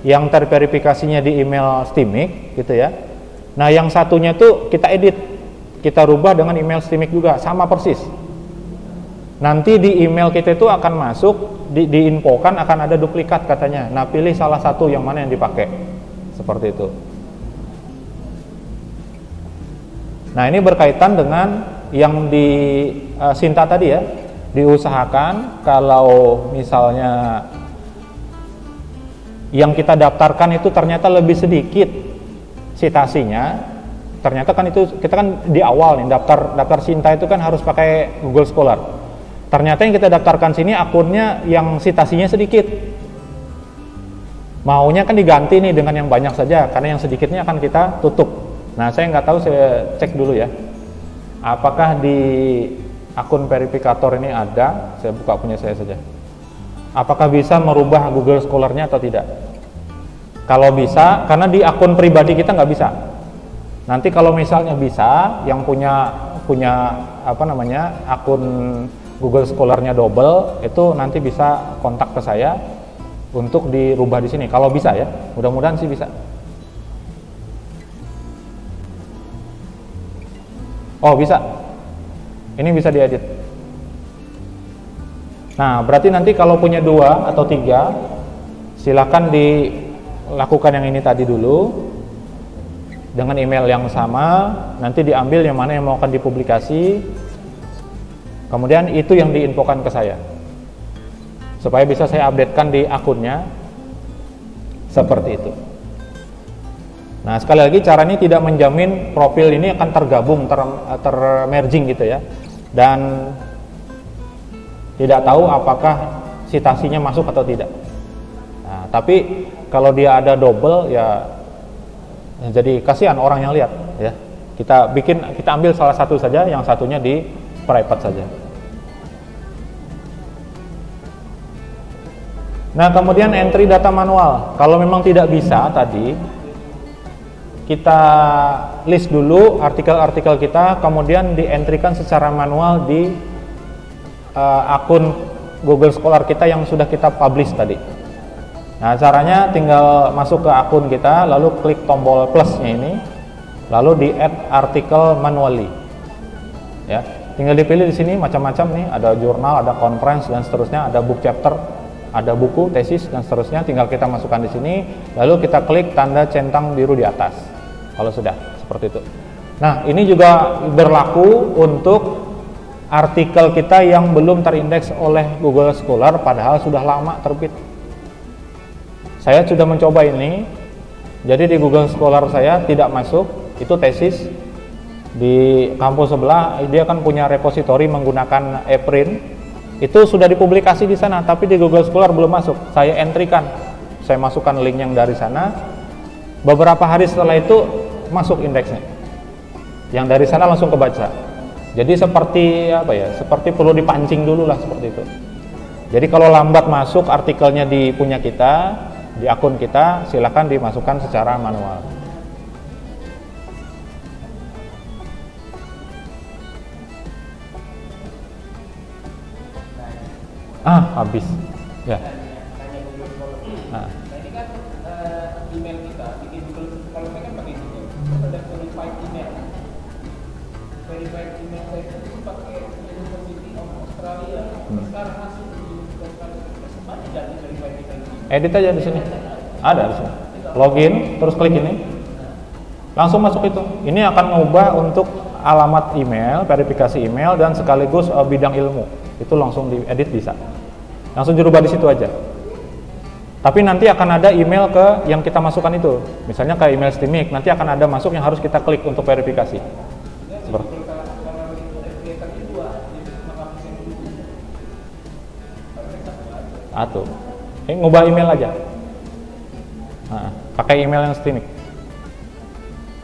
yang terverifikasinya di email STIMIC gitu ya. Nah, yang satunya tuh kita edit, kita rubah dengan email STIMIC juga, sama persis. Nanti di email kita itu akan masuk, diinfokan akan ada duplikat katanya. Nah, pilih salah satu yang mana yang dipakai. Seperti itu. Nah, ini berkaitan dengan yang di Sinta tadi ya. Diusahakan kalau misalnya yang kita daftarkan itu ternyata lebih sedikit citasinya, ternyata kan itu kita kan di awal nih daftar Sinta itu kan harus pakai Google Scholar. Ternyata yang kita daftarkan sini akunnya yang citasinya sedikit. Maunya kan diganti nih dengan yang banyak saja, karena yang sedikitnya akan kita tutup. Nah, saya nggak tahu, saya cek dulu ya. Apakah di akun verifikator ini ada? Saya buka punya saya saja. Apakah bisa merubah Google Scholar-nya atau tidak? Kalau bisa, karena di akun pribadi kita nggak bisa. Nanti kalau misalnya bisa, yang punya akun Google Scholar-nya double, itu nanti bisa kontak ke saya untuk dirubah di sini. Kalau bisa ya, mudah-mudahan sih bisa. Oh, bisa. Ini bisa diedit. Nah, berarti nanti kalau punya 2 atau 3, silakan dilakukan yang ini tadi dulu dengan email yang sama. Nanti diambil yang mana yang mau akan dipublikasi. Kemudian itu yang diinfokan ke saya, supaya bisa saya updatekan di akunnya. Seperti itu. Nah, sekali lagi cara ini tidak menjamin profil ini akan tergabung, termerging gitu ya. Dan tidak tahu apakah citasinya masuk atau tidak. Nah, tapi kalau dia ada double ya jadi kasihan orang yang lihat ya. Kita ambil salah satu saja, yang satunya di private saja. Nah, kemudian entry data manual. Kalau memang tidak bisa tadi, kita list dulu artikel-artikel kita, kemudian di-entrykan secara manual di akun Google Scholar kita yang sudah kita publish tadi. Nah, caranya tinggal masuk ke akun kita, lalu klik tombol plusnya ini, lalu di add artikel manually. Ya, tinggal dipilih di sini macam-macam nih, ada jurnal, ada conference dan seterusnya, ada book chapter, ada buku, tesis dan seterusnya. Tinggal kita masukkan di sini, lalu kita klik tanda centang biru di atas. Kalau sudah seperti itu. Nah, ini juga berlaku untuk artikel kita yang belum terindeks oleh Google Scholar padahal sudah lama terbit. Saya sudah mencoba ini. Jadi di Google Scholar saya tidak masuk, itu tesis di kampus sebelah, dia kan punya repositori menggunakan ePrint. Itu sudah dipublikasi di sana, tapi di Google Scholar belum masuk. Saya entrykan. Saya masukkan link yang dari sana. Beberapa hari setelah itu masuk indeksnya. Yang dari sana langsung kebaca. Jadi seperti seperti perlu dipancing dulu lah, seperti itu. Jadi kalau lambat masuk artikelnya di punya kita, di akun kita, silakan dimasukkan secara manual. Habis. Ya. Nah. Ini kan email kita bikin Google, kalau saya kan pakai Google, terus ada verified email. Verified email saya itu pakai University of Australia. Sekarang masuk di Google Scholar. Mana jadi verified email? Edit aja di sini. Ada di sini. Login, terus klik ini. Langsung masuk itu. Ini akan mengubah untuk alamat email, verifikasi email dan sekaligus bidang ilmu. Itu langsung diedit bisa. Langsung dirubah di situ aja. Tapi nanti akan ada email ke yang kita masukkan itu. Misalnya ke email Steamik, nanti akan ada masuk yang harus kita klik untuk verifikasi. Seperti Kalau itu FPA-nya 2, jadi mengapus yang dulu. atau ngubah email aja. Nah, pakai email yang Steamik.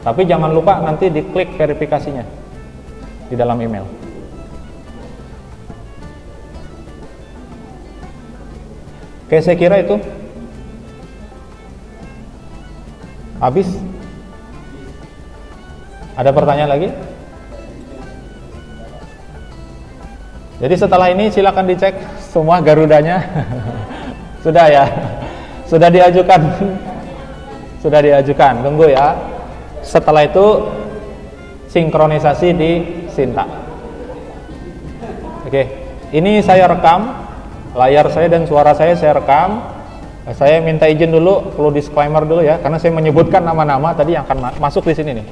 Tapi jangan lupa nanti diklik verifikasinya di dalam email. Oke, saya kira itu habis. Ada pertanyaan lagi? Jadi setelah ini silakan dicek semua Garudanya. Sudah ya? Sudah diajukan. Sudah diajukan. Tunggu ya. Setelah itu sinkronisasi di Sinta. Oke. Ini saya rekam layar saya dan suara saya rekam. Saya minta izin dulu, perlu disclaimer dulu ya, karena saya menyebutkan nama-nama tadi yang akan masuk di sini nih.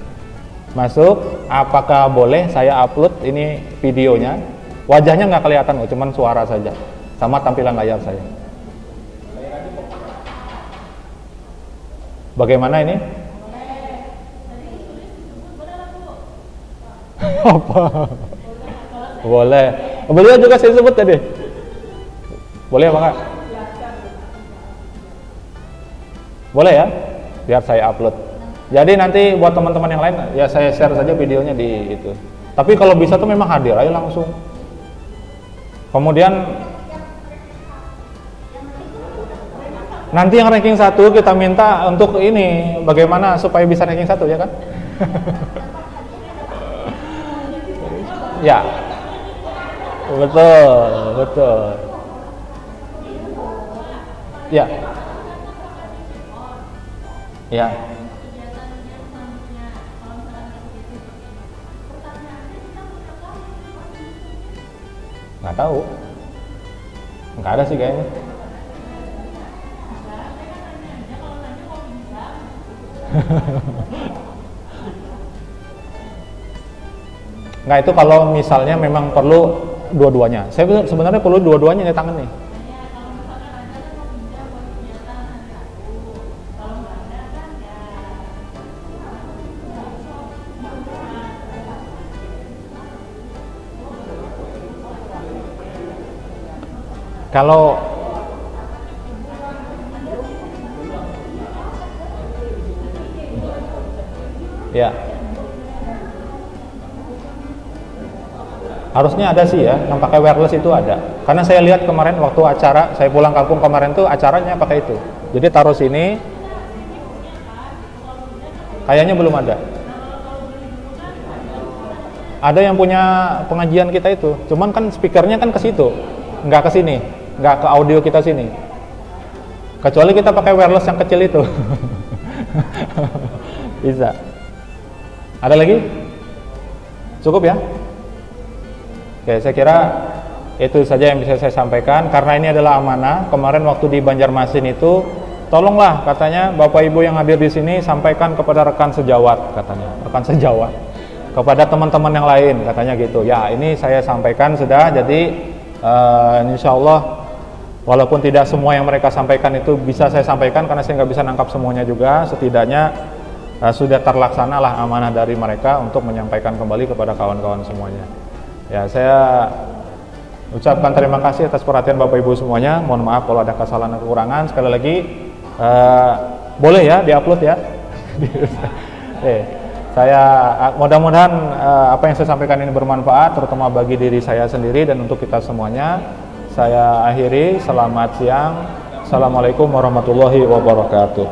Masuk, apakah boleh saya upload ini videonya? Wajahnya nggak kelihatan, cuman suara saja, sama tampilan layar saya. Bagaimana ini? Apa? Boleh. Beliau juga saya sebut tadi. Boleh apa enggak? Boleh ya? Biar saya upload. Jadi nanti buat teman-teman yang lain ya saya share saja videonya di itu. Tapi kalau bisa tuh memang hadir ayo langsung. Kemudian nanti yang ranking 1 kita minta untuk ini bagaimana supaya bisa ranking 1 ya kan? Ya. Betul. Ya. Ya. Nggak tahu. Nggak ada sih kayaknya. Nggak, itu kalau misalnya memang perlu dua-duanya. Saya sebenarnya perlu dua-duanya di tangan nih. Kalau ya harusnya ada sih ya, yang pakai wireless itu ada. Karena saya lihat kemarin waktu acara, saya pulang kampung kemarin tuh acaranya pakai itu. Jadi taruh sini. Kayaknya belum ada. Ada yang punya pengajian kita itu, cuman kan speakernya kan ke situ, nggak ke sini, nggak ke audio kita sini. Kecuali kita pakai wireless yang kecil itu. Bisa. Ada lagi? Cukup ya? Oke, saya kira itu saja yang bisa saya sampaikan karena ini adalah amanah. Kemarin waktu di Banjarmasin itu, tolonglah katanya Bapak Ibu yang hadir di sini sampaikan kepada rekan sejawat katanya, rekan sejawat, kepada teman-teman yang lain katanya gitu. Ya, ini saya sampaikan sudah. Jadi insya Allah walaupun tidak semua yang mereka sampaikan itu bisa saya sampaikan karena saya nggak bisa nangkap semuanya juga. Setidaknya sudah terlaksanalah amanah dari mereka untuk menyampaikan kembali kepada kawan-kawan semuanya. Ya, saya ucapkan terima kasih atas perhatian Bapak Ibu semuanya. Mohon maaf kalau ada kesalahan dan kekurangan. Sekali lagi boleh ya diupload ya. Saya mudah-mudahan apa yang saya sampaikan ini bermanfaat, terutama bagi diri saya sendiri dan untuk kita semuanya. Saya akhiri. Selamat siang. Assalamualaikum warahmatullahi wabarakatuh.